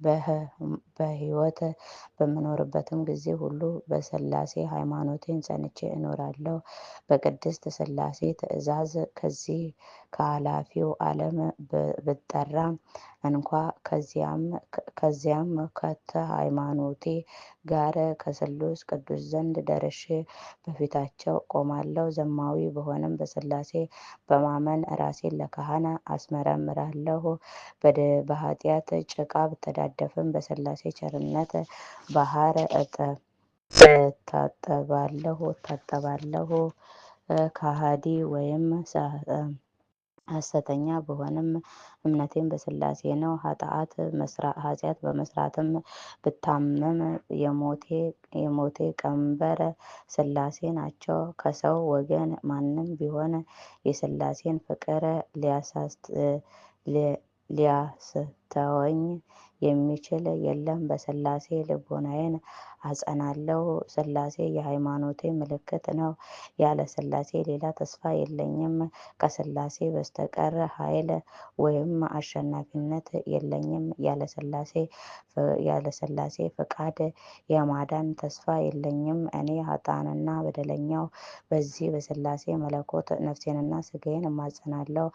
በሕይወት በምኖርበትም ጊዜ ሁሉ በሥላሴ ሃይማኖቴን ጸንቼ እኖራለሁ። በቅድስት ሥላሴ ትእዛዝ ከዚህ ከኃላፊው ዓለም ብጠራ እንኳ ከዚያም ሃይማኖቴ ጋር ከስሉስ ቅዱስ ዘንድ ደርሼ በፊታቸው ቆማለሁ። ዘማዊ በሆንም በሥላሴ በማመን ራሴን ለካህን አስመረምራለሁ። በኃጢአት ጭቃ ብተዳደፍም በሥላሴ ቸርነት ባሕር እታጠባለሁ። ከሃዲ ወይም ሐሰተኛ ብሆንም እምነቴም በሥላሴ ነው። ኃጢአት በመስራትም ብታመም የሞቴ ቀንበር ሥላሴ ናቸው። ከሰው ወገን ማንም ቢሆን የሥላሴን ፍቅር ሊያስተወኝ የሚችል የለም። በሥላሴ ልቦናዬን አጸናለሁ። ሥላሴ የሃይማኖቴ ምልክት ነው። ያለ ሥላሴ ሌላ ተስፋ የለኝም። ከሥላሴ በስተቀር ኃይል ወይም አሸናፊነት የለኝም። ያለ ሥላሴ ፈቃድ የማዳን ተስፋ የለኝም። እኔ ኃጥአንና በደለኛው በዚህ በሥላሴ መለኮት ነፍሴንና ሥጋዬን እማጸናለሁ።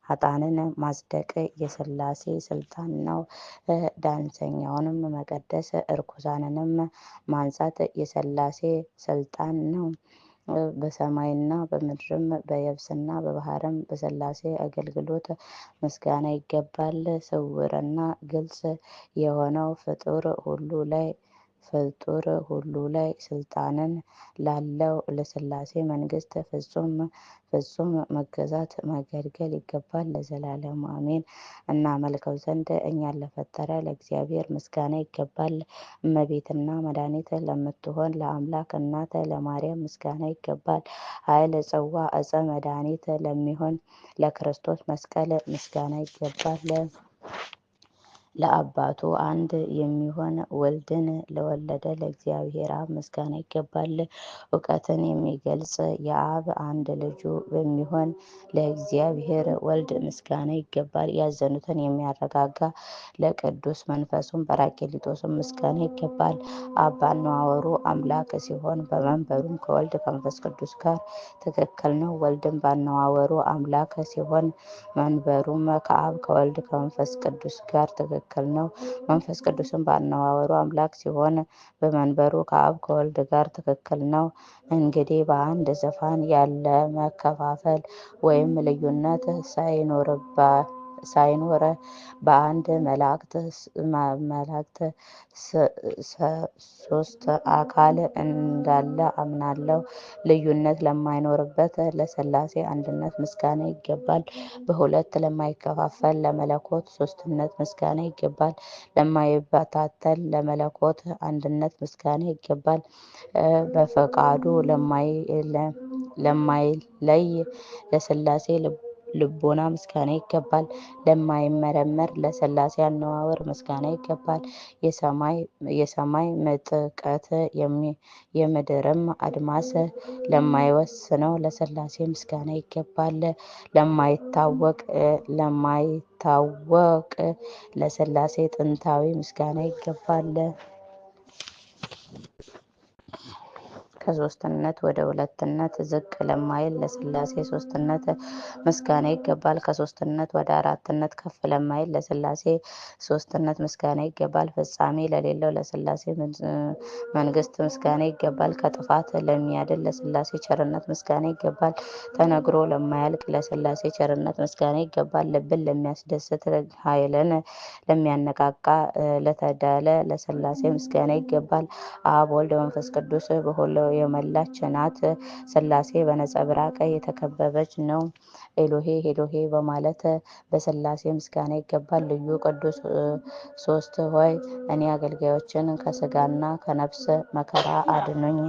ኃጥአንን ማጽደቅ የሥላሴ ስልጣን ነው። ዳንሰኛውንም መቀደስ እርኩሳንንም ማንጻት የሥላሴ ስልጣን ነው። በሰማይና በምድርም በየብስና በባሕርም በሥላሴ አገልግሎት ምስጋና ይገባል። ስውርና ግልጽ የሆነው ፍጡር ሁሉ ላይ ስልጣንን ላለው ለሥላሴ መንግሥት ፍጹም መገዛት ማገልገል ይገባል ለዘላለሙ አሜን። እናመልከው ዘንድ እኛን ለፈጠረ ለእግዚአብሔር ምስጋና ይገባል። እመቤትና መድኃኒት ለምትሆን ለአምላክ እናት ለማርያም ምስጋና ይገባል። ኃይል ጽዋ ዕፀ መድኃኒት ለሚሆን ለክርስቶስ መስቀል ምስጋና ይገባል። ለአባቱ አንድ የሚሆን ወልድን ለወለደ ለእግዚአብሔር አብ ምስጋና ይገባል። እውቀትን የሚገልጽ የአብ አንድ ልጁ በሚሆን ለእግዚአብሔር ወልድ ምስጋና ይገባል። ያዘኑትን የሚያረጋጋ ለቅዱስ መንፈሱም ጰራቅሊጦስም ምስጋና ይገባል። አብ በአነዋወሩ አምላክ ሲሆን በመንበሩም ከወልድ ከመንፈስ ቅዱስ ጋር ትክክል ነው። ወልድም በአነዋወሩ አምላክ ሲሆን መንበሩም ከአብ ከወልድ ከመንፈስ ቅዱስ ጋር ትክክል ነው። መንፈስ ቅዱስም በአነዋወሩ አምላክ ሲሆን በመንበሩ ከአብ ከወልድ ጋር ትክክል ነው። እንግዲህ በአንድ ዘፋን ያለ መከፋፈል ወይም ልዩነት ሳይኖረ በአንድ መላእክት ሶስት አካል እንዳለ አምናለሁ። ልዩነት ለማይኖርበት ለሥላሴ አንድነት ምስጋና ይገባል። በሁለት ለማይከፋፈል ለመለኮት ሶስትነት ምስጋና ይገባል። ለማይበታተን ለመለኮት አንድነት ምስጋና ይገባል። በፈቃዱ ለማይለይ ለሥላሴ ልቦና ምስጋና ይገባል። ለማይመረመር ለሥላሴ አነዋወር ምስጋና ይገባል። የሰማይ ምጥቀት የምድርም አድማስ ለማይወስነው ለሥላሴ ምስጋና ይገባል። ለማይታወቅ ለሥላሴ ጥንታዊ ምስጋና ይገባል። ከሶስትነት ወደ ሁለትነት ዝቅ ለማይል ለሥላሴ ሶስትነት ምስጋና ይገባል። ከሶስትነት ወደ አራትነት ከፍ ለማይል ለሥላሴ ሶስትነት ምስጋና ይገባል። ፍጻሜ ለሌለው ለሥላሴ መንግስት ምስጋና ይገባል። ከጥፋት ለሚያድን ለሥላሴ ቸርነት ምስጋና ይገባል። ተነግሮ ለማያልቅ ለሥላሴ ቸርነት ምስጋና ይገባል። ልብን ለሚያስደስት ኃይልን ለሚያነቃቃ ለተዳለ ለሥላሴ ምስጋና ይገባል። አብ ወልድ መንፈስ ቅዱስ በሁሉ የመላች ናት። ሥላሴ በነጸብራቅ የተከበበች ነው። ኤሎሄ ኤሎሄ በማለት በሥላሴ ምስጋና ይገባል። ልዩ ቅዱስ ሶስት ሆይ እኔ አገልጋዮችን ከሥጋና ከነፍስ መከራ አድኑኝ።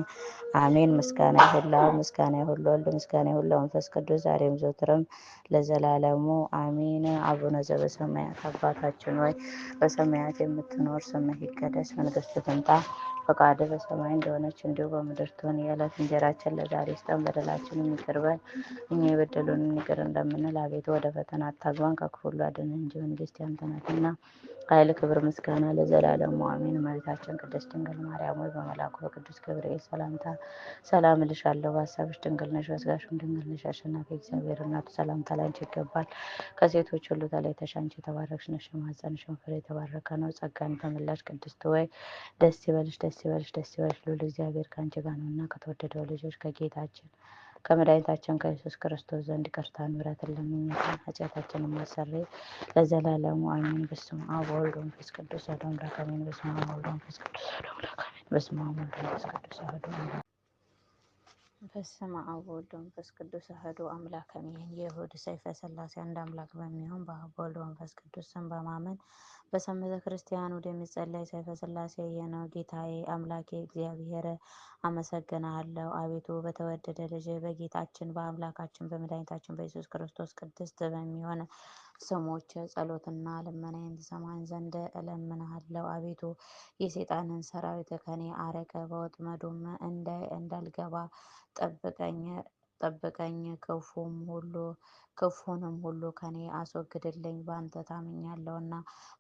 አሜን። ምስጋና ይሁን ለአብ፣ ምስጋና ይሁን ለወልድ፣ ምስጋና ይሁን ለመንፈስ ቅዱስ ዛሬም ዘወትርም ለዘላለሙ አሜን። አቡነ ዘበሰማያት አባታችን ሆይ በሰማያት የምትኖር ስምህ ይቀደስ፣ መንግስትህ ትምጣ፣ ፈቃድህ በሰማይ እንደሆነች እንዲሁ በምድር ትሁን። የዕለት እንጀራችንን ለዛሬ ስጠን፣ በደላችንን ይቅር በለን እኛ የበደሉንን ይቅር እንደምንል፣ አቤቱ ወደ ፈተና አታግባን ከክፉ ሁሉ አድነን እንጂ መንግስት ያንተ ናትና ኃይል፣ ክብር፣ ምስጋና ለዘላለሙ አሜን። እመቤታችን ቅድስት ድንግል ማርያም ሆይ በመልአኩ በቅዱስ ገብርኤል ሰላምታ ሰላም እልሻለሁ። በሐሳብሽ ድንግል ነሽ፣ በሥጋሽም ድንግል ነሽ። አሸናፊ እግዚአብሔር እናቱ ሰላምታ ላንቺ ይገባል። ከሴቶች ሁሉ ተለይተሽ አንቺ የተባረክሽ ነሽ፣ የማኅፀንሽም ፍሬ የተባረከ ነው። ጸጋን የተመላሽ ቅድስት ሆይ ደስ ይበልሽ፣ ደስ ይበልሽ፣ ደስ ይበልሽ፣ ልዑል እግዚአብሔር ከአንቺ ጋር ነውና ከተወደደው ልጆች ከጌታችን ከመድኃኒታችን ከኢየሱስ ክርስቶስ ዘንድ ይቅርታን ምሕረትን ለምኝልን ኃጢአታችንን ማሰረይ ለዘላለሙ አሜን። በስመ አብ ወወልድ ወመንፈስ ቅዱስ አሐዱ አምላክ አሜን። በስመ አብ ወወልድ ወመንፈስ ቅዱስ አሐዱ አምላክ አሜን። በስመ አብ ወወልድ ወመንፈስ ቅዱስ አሐዱ አምላክ በስመ አብ ወወልድ ወመንፈስ ቅዱስ አሐዱ አምላክ አሜን። የእሁድ ሰይፈ ሥላሴ አንድ አምላክ በሚሆን በአብ ወልድ ወመንፈስ ቅዱስ ስም በማመን በሰንበተ ክርስቲያን ወደሚጸለይ ሰይፈ ሥላሴ ነው። ጌታዬ አምላኬ እግዚአብሔር አመሰግናለሁ። አቤቱ በተወደደ ልጅ በጌታችን በአምላካችን በመድኃኒታችን በኢየሱስ ክርስቶስ ቅድስት በሚሆን ስሞች ጸሎትና ልመናዬን ትሰማኝ ዘንድ እለምንሃለሁ። አቤቱ የሰይጣንን ሰራዊት ከኔ አርቅ፣ በወጥመዱም እንዳልገባ ጠብቀኝ። ክፉንም ሁሉ ከኔ አስወግድልኝ። በአንተ ታምኛለሁና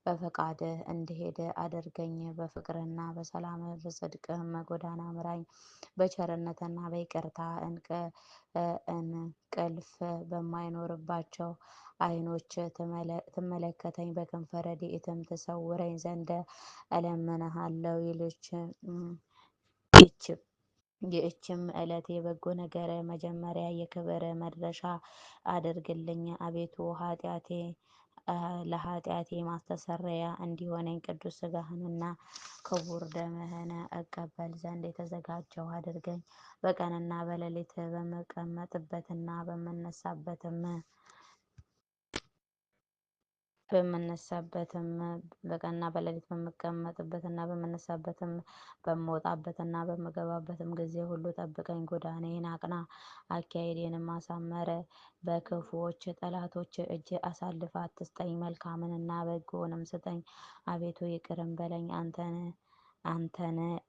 በፈቃድህ እንድሄድ አድርገኝ። በፍቅርና በሰላም በጽድቅህም ጎዳና ምራኝ። በቸርነትና በይቅርታ እንቅልፍ በማይኖርባቸው ዓይኖች ትመለከተኝ። በክንፈ ረድኤትም ትሰውረኝ ዘንድ እለምንሃለሁ። ይህችም ዕለት የበጎ ነገር መጀመሪያ የክብር መድረሻ አድርግልኝ። አቤቱ ለኃጢአቴ ማስተሰረያ እንዲሆነኝ ቅዱስ ሥጋህንና ክቡር ደምህን እቀበል ዘንድ የተዘጋጀሁ አድርገኝ። በቀንና በሌሊት በምቀመጥበትና በምነሳበትም በምነሳበትም በቀንና በሌሊት በምቀመጥበትና በምነሳበትም በምወጣበትና በምገባበትም ጊዜ ሁሉ ጠብቀኝ፣ ጎዳናዬን አቅና፣ አካሄዴንም አሳመረ። በክፉዎች ጠላቶች እጅ አሳልፈ አትስጠኝ፣ መልካምንና በጎንም ስጠኝ። አቤቱ ይቅርም በለኝ፣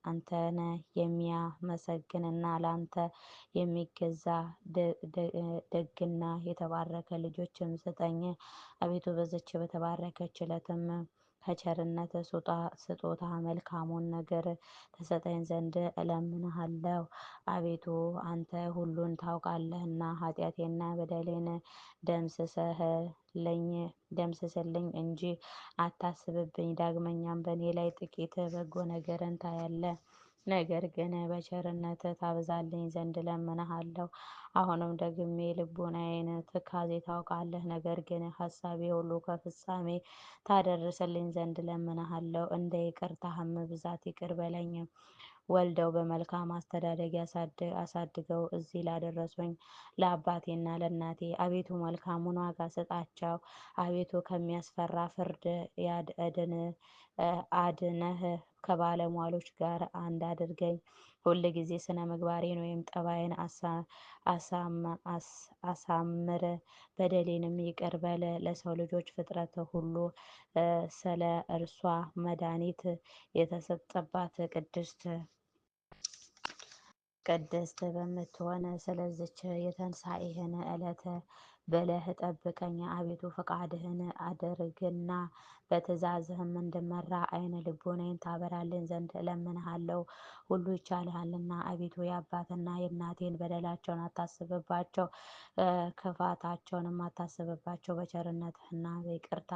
አንተነ የሚያመሰግንና ለአንተ የሚገዛ ደግና የተባረከ ልጆችም ስጠኝ። አቤቱ በዘች በተባረከች ዕለትም ከቸርነት ስጦታ መልካሙን ነገር ተሰጠኝ ዘንድ እለምንሃለሁ። አቤቱ አንተ ሁሉን ታውቃለህና ኃጢአቴና በደሌን ደምስስልኝ እንጂ አታስብብኝ። ዳግመኛም በእኔ ላይ ጥቂት በጎ ነገርን ታያለህ፣ ነገር ግን በቸርነት ታበዛልኝ ዘንድ እለምንሃለሁ። አሁንም ደግሜ ልቡናዬን ትካዜ ታውቃለህ፣ ነገር ግን ሀሳቤ ሁሉ ከፍጻሜ ታደርስልኝ ዘንድ እለምንሃለሁ። እንደ ይቅርታህም ብዛት ይቅር በለኝ። ወልደው በመልካም አስተዳደግ አሳድገው እዚህ ላደረሱኝ ለአባቴና ለእናቴ አቤቱ መልካሙን ዋጋ ስጣቸው። አቤቱ ከሚያስፈራ ፍርድ አድነህ ከባለሟሎች ጋር አንድ አድርገኝ። ሁል ጊዜ ስነ ምግባሬን ወይም ጠባይን አሳምር፣ በደሌንም ይቅር በል። ለሰው ልጆች ፍጥረት ሁሉ ስለ እርሷ መድኃኒት የተሰጠባት ቅድስት በምትሆን ስለዚች የትንሣኤህን ዕለት ብለህ ጠብቀኝ። አቤቱ ፈቃድህን አድርግና በትእዛዝህም እንድመራ ዓይነ ልቦናዬን ታበራልኝ ዘንድ እለምንሃለሁ። ሁሉ ይቻልሃልና አቤቱ የአባትና የእናቴን በደላቸውን አታስብባቸው፣ ክፋታቸውንም አታስብባቸው። በቸርነትህና በይቅርታ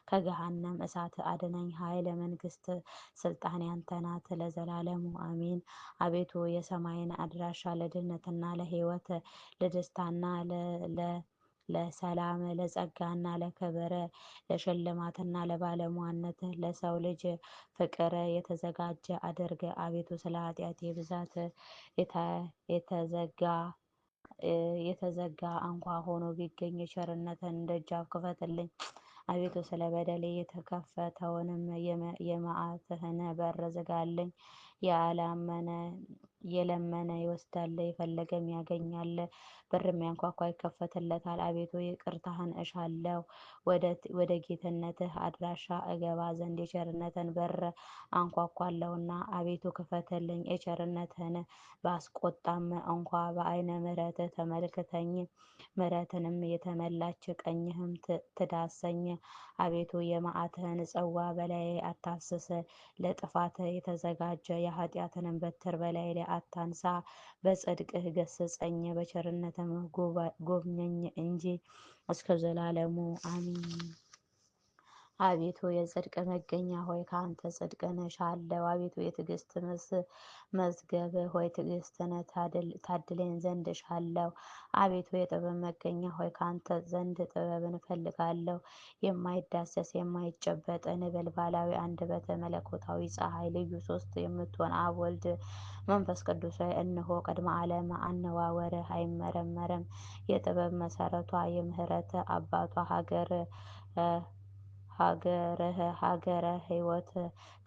ከገሃነም እሳት አድነኝ። ኃይል፣ መንግስት፣ ስልጣን ያንተ ናት ለዘላለሙ አሜን። አቤቱ የሰማይን አድራሻ ለድህነትና ለሕይወት ለደስታና ለሰላም ለጸጋና ለክብር ለሽልማትና ለባለሟልነት ለሰው ልጅ ፍቅር የተዘጋጀ አድርግ። አቤቱ ስለ ኃጢአቴ ብዛት የተዘጋ እንኳ ሆኖ ቢገኝ የቸርነትን ደጃፍ ክፈትልኝ። አቤቱ ስለ በደሌ የተከፈተውንም የመዓትህን በር ዝጋልኝ። የለመነ ይወስዳል፣ የፈለገም ያገኛል፣ በር የሚያንኳኳ ይከፈትለታል። አቤቱ ይቅርታህን እሻለሁ፣ ወደ ጌትነትህ አድራሻ እገባ ዘንድ የቸርነትን በር አንኳኳለሁና አቤቱ ክፈትልኝ። የቸርነትህን ባስቆጣም እንኳ በዓይነ ምሕረትህ ተመልክተኝ፣ ምሕረትንም የተመላች ቀኝህም ትዳሰኝ። አቤቱ የመዓትህን ጽዋ በላዬ አታፍስስ፣ ለጥፋት የተዘጋጀ የኃጢአትንም በትር በላዬ ላይ አታንሳ። በጽድቅህ ገስጸኝ፣ በቸርነትም ጎብኘኝ እንጂ እስከ ዘላለሙ አሜን። አቤቱ የጽድቅ መገኛ ሆይ ከአንተ ጽድቅን እሻለሁ። አቤቱ የትዕግስት መዝገብ ሆይ ትዕግስትን ታድለኝ ዘንድ እሻለሁ። አቤቱ የጥበብ መገኛ ሆይ ከአንተ ዘንድ ጥበብን እፈልጋለሁ። የማይዳሰስ የማይጨበጥ ነበልባላዊ አንደበተ መለኮታዊ ፀሐይ ልዩ ሶስት የምትሆን አብ ወልድ መንፈስ ቅዱስ ሆይ እነሆ ቅድመ ዓለም አነዋወርህ አይመረመርም። የጥበብ መሰረቷ የምህረት አባቷ ሀገረ ሕይወት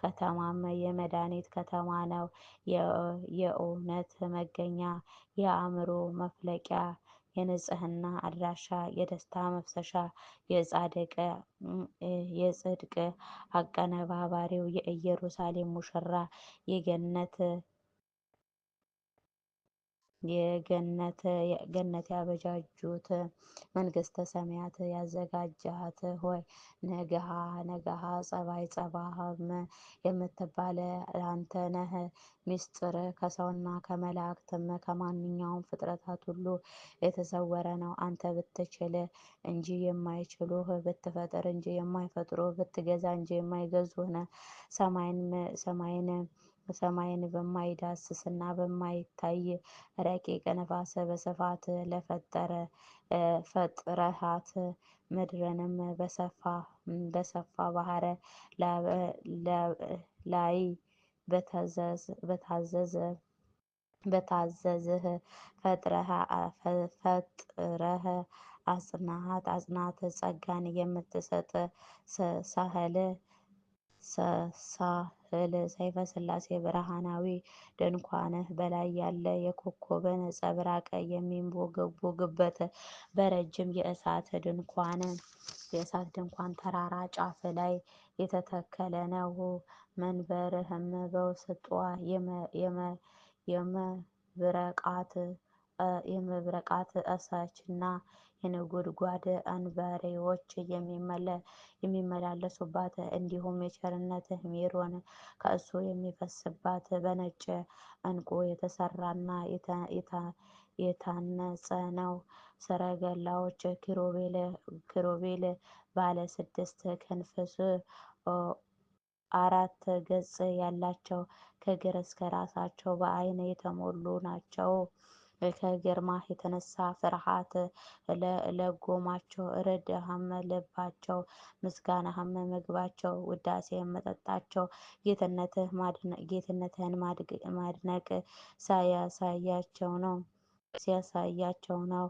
ከተማም የመድኃኒት ከተማ ነው። የእውነት መገኛ፣ የአእምሮ መፍለቂያ፣ የንጽህና አድራሻ፣ የደስታ መፍሰሻ፣ የጽድቅ አቀነባባሪው የኢየሩሳሌም ሙሽራ ገነት ያበጃጁት መንግስተ ሰማያት ያዘጋጃት ሆይ ነግሃ ጸባይ ጸባህም የምትባለ አንተ ነህ። ሚስጥር ከሰውና ከመላእክትም ከማንኛውም ፍጥረታት ሁሉ የተሰወረ ነው። አንተ ብትችል እንጂ የማይችሉህ፣ ብትፈጥር እንጂ የማይፈጥሩህ፣ ብትገዛ እንጂ የማይገዙህ ነህ። ሰማይን በማይዳስስና በማይታይ ረቂቅ ነፋስ በስፋት ለፈጠረ ፈጥረሃት፣ ምድርንም በሰፋ ባህረ ላይ በታዘዝህ ፈጥረህ አጽናት ጸጋን የምትሰጥ ሳህል ሳህል ሰይፈ ሥላሴ ብርሃናዊ ድንኳንህ በላይ ያለ የኮከብ ነጸብራቅ የሚንቦገቦግበት በረጅም የእሳት ድንኳን ተራራ ጫፍ ላይ የተተከለ ነው። መንበርህም በውስጧ የመብረቃት እሳችና የነጎድጓድ አንበሬዎች የሚመላለሱባት እንዲሁም የቸርነትህ ሜሮን ከእሱ የሚፈስባት በነጭ ዕንቁ የተሰራና የታነጸ ነው። ሰረገላዎች ኪሩቤል ባለ ስድስት ክንፍ አራት ገጽ ያላቸው ከእግር እስከ ራሳቸው በዓይን የተሞሉ ናቸው። ከግርማህ የተነሳ ፍርሃት ለጎማቸው፣ ርድሃም ልባቸው፣ ምስጋናህም ምግባቸው፣ ውዳሴህም መጠጣቸው፣ ጌትነትህን ማድነቅ ሲያሳያቸው ነው።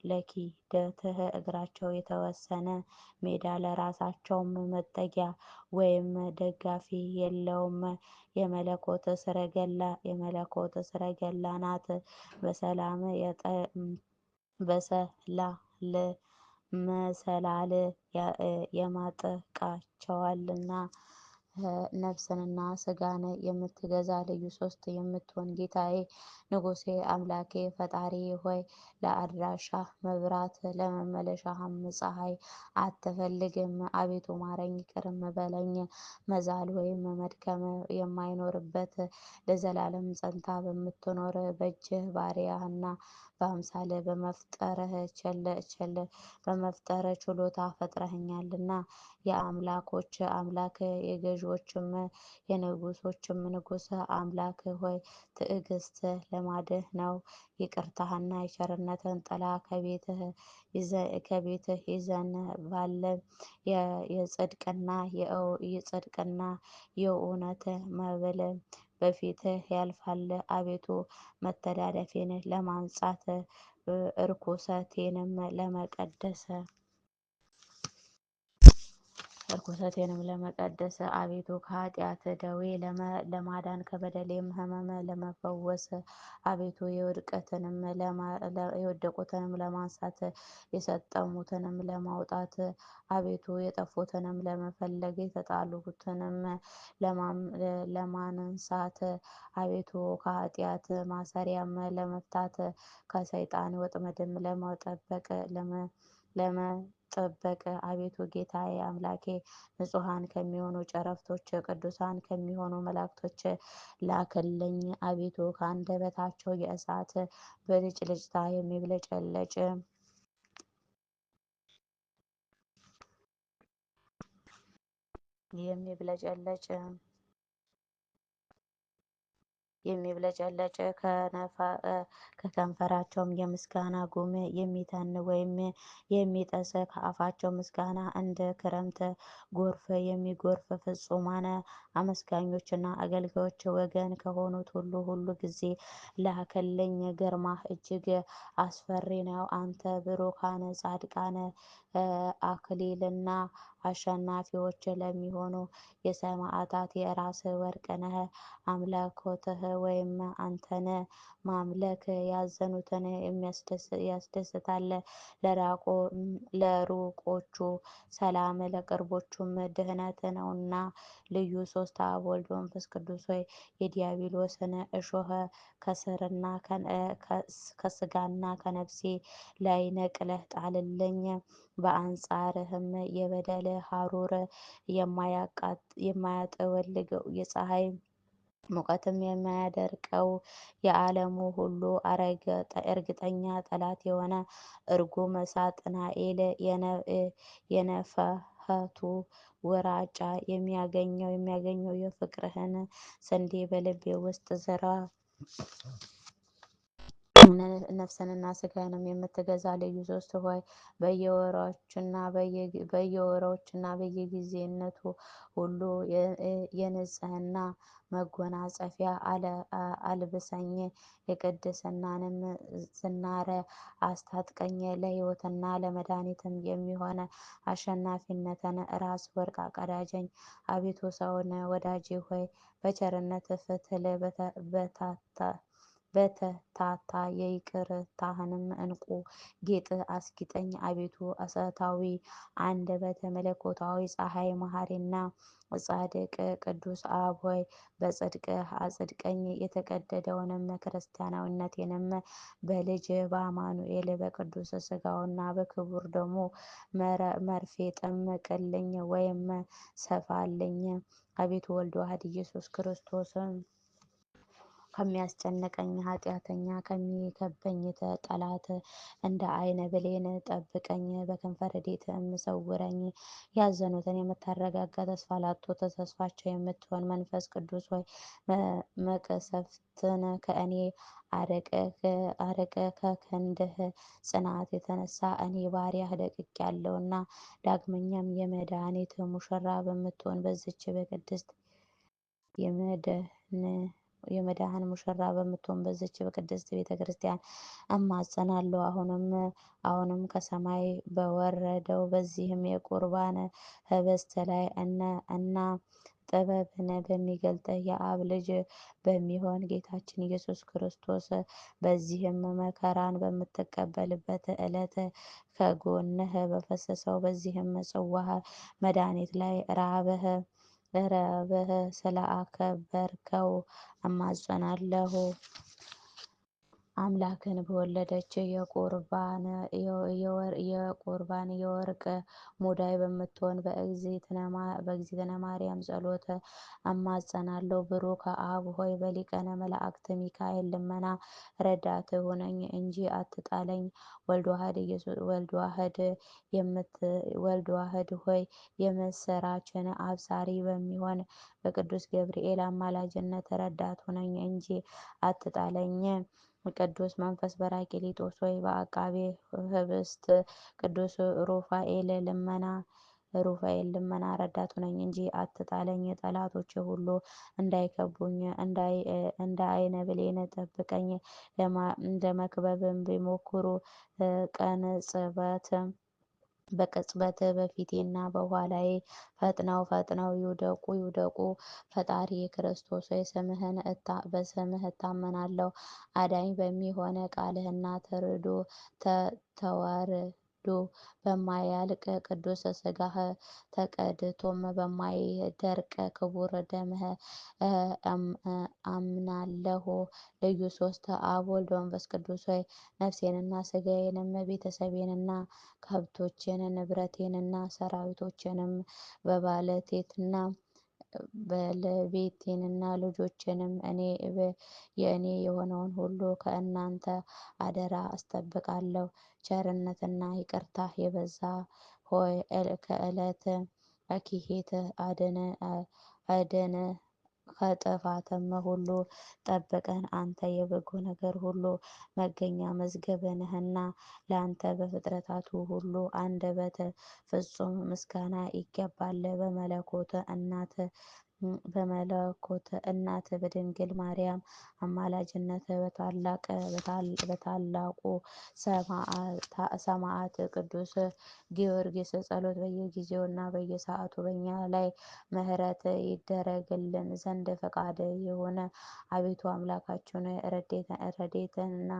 ለኪደትህ እግራቸው የተወሰነ ሜዳ ለራሳቸውም መጠጊያ ወይም ደጋፊ የለውም። የመለኮት ሰረገላ ናት። መሰላል ያማጥቃቸዋልና። ነፍስንና ስጋን የምትገዛ ልዩ ሶስት የምትሆን ጌታዬ ንጉሴ አምላኬ ፈጣሪ ሆይ ለአድራሻህ መብራት ለመመለሻህም ፀሐይ አትፈልግም። አቤቱ ማረኝ፣ ይቅርም በለኝ። መዛል ወይም መድከም የማይኖርበት ለዘላለም ጸንታ በምትኖር በእጅህ ባሪያህና በአምሳለ በመፍጠር ችሎታ ፈጥረኸኛልና የአምላኮች አምላክ የገዢዎችም የንጉሶችም ንጉስ አምላክ ሆይ ትዕግስት ልማድህ ነው። ይቅርታህና የቸርነትን ጥላ ከቤትህ ይዘን ባለ የጽድቅና የእውነት መብል በፊትህ ያልፋል። አቤቱ መተላለፌን ለማንጻት እርኩሰቴንም ለመቀደስ አቤቱ ከኃጢአት ደዌ ለማዳን ከበደሌም ሕመም ለመፈወስ አቤቱ የወደቁትንም ለማንሳት የሰጠሙትንም ለማውጣት አቤቱ የጠፉትንም ለመፈለግ የተጣሉትንም ለማንሳት አቤቱ ከኃጢአት ማሰሪያም ለመፍታት ከሰይጣን ወጥመድም ለመጠበቅ አቤቱ ጌታዬ አምላኬ ንጹሐን ከሚሆኑ ጨረፍቶች ቅዱሳን ከሚሆኑ መላእክቶች ላክልኝ። አቤቱ ከአንደበታቸው የእሳት ብልጭልጭታ የሚብለጨለጭ ከከንፈራቸውም የምስጋና ጉም የሚተን ወይም የሚጠስ ከአፋቸው ምስጋና እንደ ክረምት ጎርፍ የሚጎርፍ ፍጹማነ አመስጋኞችና አገልጋዮች ወገን ከሆኑት ሁሉ ጊዜ ላክልኝ። ግርማህ እጅግ አስፈሪ ነው። አንተ ብሩካን ጻድቃን አክሊልና አሸናፊዎች ለሚሆኑ የሰማዕታት የራስ ወርቅ ነህ። አምላኮትህ ወይም አንተን ማምለክ ያዘኑትን ያስደስታል። ለሩቆቹ ሰላም ለቅርቦቹም ድህነት ነውና። ልዩ ሶስት አብ ወልድ መንፈስ ቅዱስ ሆይ የዲያብሎስን እሾህ ከስጋና ከነፍሴ ላይ ነቅለህ ጣልልኝ። በአንጻርህም የበደል ሐሩር የማያጠወልገው የፀሐይ ሙቀትም የማያደርቀው የዓለሙ ሁሉ እርግጠኛ ጠላት የሆነ እርጉም ሳጥናኤል የነፍሐቱ ወራጫ የሚያገኘው የፍቅርህን ስንዴ በልቤ ውስጥ ዝራ። ነፍስንና ስጋንም የምትገዛ ልዩ ሶስት ሆይ በየወሮችና በየጊዜነቱ ሁሉ የንጽህና መጎናጸፊያ አልብሰኝ፣ የቅድስናንም ዝናረ አስታጥቀኝ። ለሕይወትና ለመድኃኒትም የሚሆነ አሸናፊነትን ራስ ወርቅ አቀዳጀኝ። አቤቱ ሰውን ወዳጄ ሆይ በቸርነት ፍትል በተታታ የይቅርታህንም እንቁ ጌጥ አስጊጠኝ። አቤቱ እሳታዊ አንደበት መለኮታዊ ፀሐይ መሐሪና ጻድቅ ቅዱስ አብ ሆይ በጽድቅህ አጽድቀኝ። የተቀደደውንም ክርስቲያናዊነቴንም በልጅ በአማኑኤል በቅዱስ ሥጋውና በክቡር ደሙ መርፌ ጠምቅልኝ ወይም ሰፋልኝ። አቤቱ ወልድ ዋሕድ ኢየሱስ ክርስቶስም ከሚያስጨንቀኝ ኃጢአተኛ ከሚከበኝ ጠላት እንደ ዓይነ ብሌን ጠብቀኝ፣ በክንፈ ረድኤትህም ሰውረኝ። ያዘኑትን የምታረጋጋ ተስፋ ላጡት ተስፋቸው የምትሆን መንፈስ ቅዱስ ሆይ መቅሰፍትን ከእኔ አርቀህ ከክንድህ ጽናት የተነሳ እኔ ባሪያህ ደቅቄአለሁና። ዳግመኛም የመድኃኒት ሙሽራ በምትሆን በዚች በቅድስት የመድኃኒት ሙሽራ በምትሆን በዚች በቅድስት ቤተ ክርስቲያን እማጸናለሁ። አሁንም ከሰማይ በወረደው በዚህም የቁርባን ህብስት ላይ እና ጥበብን በሚገልጥ የአብ ልጅ በሚሆን ጌታችን ኢየሱስ ክርስቶስ በዚህም መከራን በምትቀበልበት ዕለት ከጎንህ በፈሰሰው በዚህም ጽዋህ መድኃኒት ላይ ራብህ ስለአከበርከው እማጸናለሁ። አምላክን በወለደች የቁርባን የወርቅ ሙዳይ በምትሆን በእግዝእትነ ማርያም ጸሎት እማጸናለሁ። ብሩክ አብ ሆይ በሊቀነ መላእክት ሚካኤል ልመና ረዳት ሁነኝ እንጂ አትጣለኝ። ወልድ ዋሕድ ሆይ የምስራችን አብሳሪ በሚሆን በቅዱስ ገብርኤል አማላጅነት ረዳት ሁነኝ እንጂ አትጣለኝ። ቅዱስ መንፈስ በራቅሊጦስ ሆይ በአቃቤ ኅብስት ቅዱስ ሩፋኤል ልመና ረዳት ሁነኝ እንጂ አትጣለኝ። ጠላቶቼ ሁሉ እንዳይከቡኝ እንደ ዓይነ ብሌን ጠብቀኝ። ለመክበብም ቢሞክሩ በቅጽበት በፊቴና በኋላዬ ፈጥነው ይውደቁ። ፈጣሪ ክርስቶስ ሆይ በስምህ እታመናለሁ። አዳኝ በሚሆን ቃልህና ተዋርዶ በማያልቅ ቅዱስ ሥጋህ ተቀድቶም በማይደርቅ ክቡር ደምህ አምናለሁ። ልዩ ሶስት አብ ወልድ መንፈስ ቅዱስ ሆይ ነፍሴንና ሥጋዬንም ቤተሰቤንና ከብቶቼን ንብረቴንና ሰራዊቶቼንም ባለቤቴንና ልጆቼንም የእኔ የሆነውን ሁሉ ከእናንተ አደራ አስጠብቃለሁ። ቸርነትና ይቅርታ የበዛ ሆይ ከዕለት አኪሄት አድነን ከጥፋትም ሁሉ ጠብቀን። አንተ የበጎ ነገር ሁሉ መገኛ መዝገብ ነህና ለአንተ በፍጥረታቱ ሁሉ አንደበት ፍጹም ምስጋና ይገባል። በመለኮት እናት በድንግል ማርያም አማላጅነት በታላቁ ሰማዕት ቅዱስ ጊዮርጊስ ጸሎት በየጊዜውና በየሰዓቱ በእኛ ላይ ምሕረት ይደረግልን ዘንድ ፈቃድ ይሁን። አቤቱ አምላካችን ረድኤትንና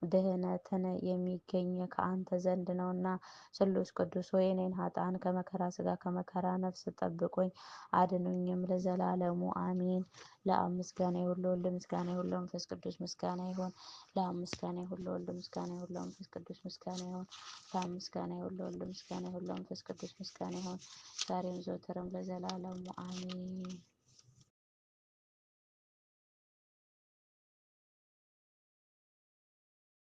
ድህነትን የሚገኝ ከአንተ ዘንድ ነውና፣ ስሉስ ቅዱስ ሆይ እኔን ኃጥአን ከመከራ ሥጋ ከመከራ ነፍስ ጠብቁኝ አድኑኝም ለዘላለሙ አሜን። ለአብ ምስጋና ይሁን፣ ለወልድ ምስጋና ይሁን፣ ለመንፈስ ቅዱስ ምስጋና ይሁን። ለአብ ምስጋና ይሁን፣ ለወልድ ምስጋና ይሁን፣ ለመንፈስ ቅዱስ ምስጋና ይሁን። ለአብ ምስጋና ይሁን፣ ለወልድ ምስጋና ይሁን፣ ለመንፈስ ቅዱስ ምስጋና ይሁን። ዛሬም ዘወትርም ለዘላለሙ አሜን።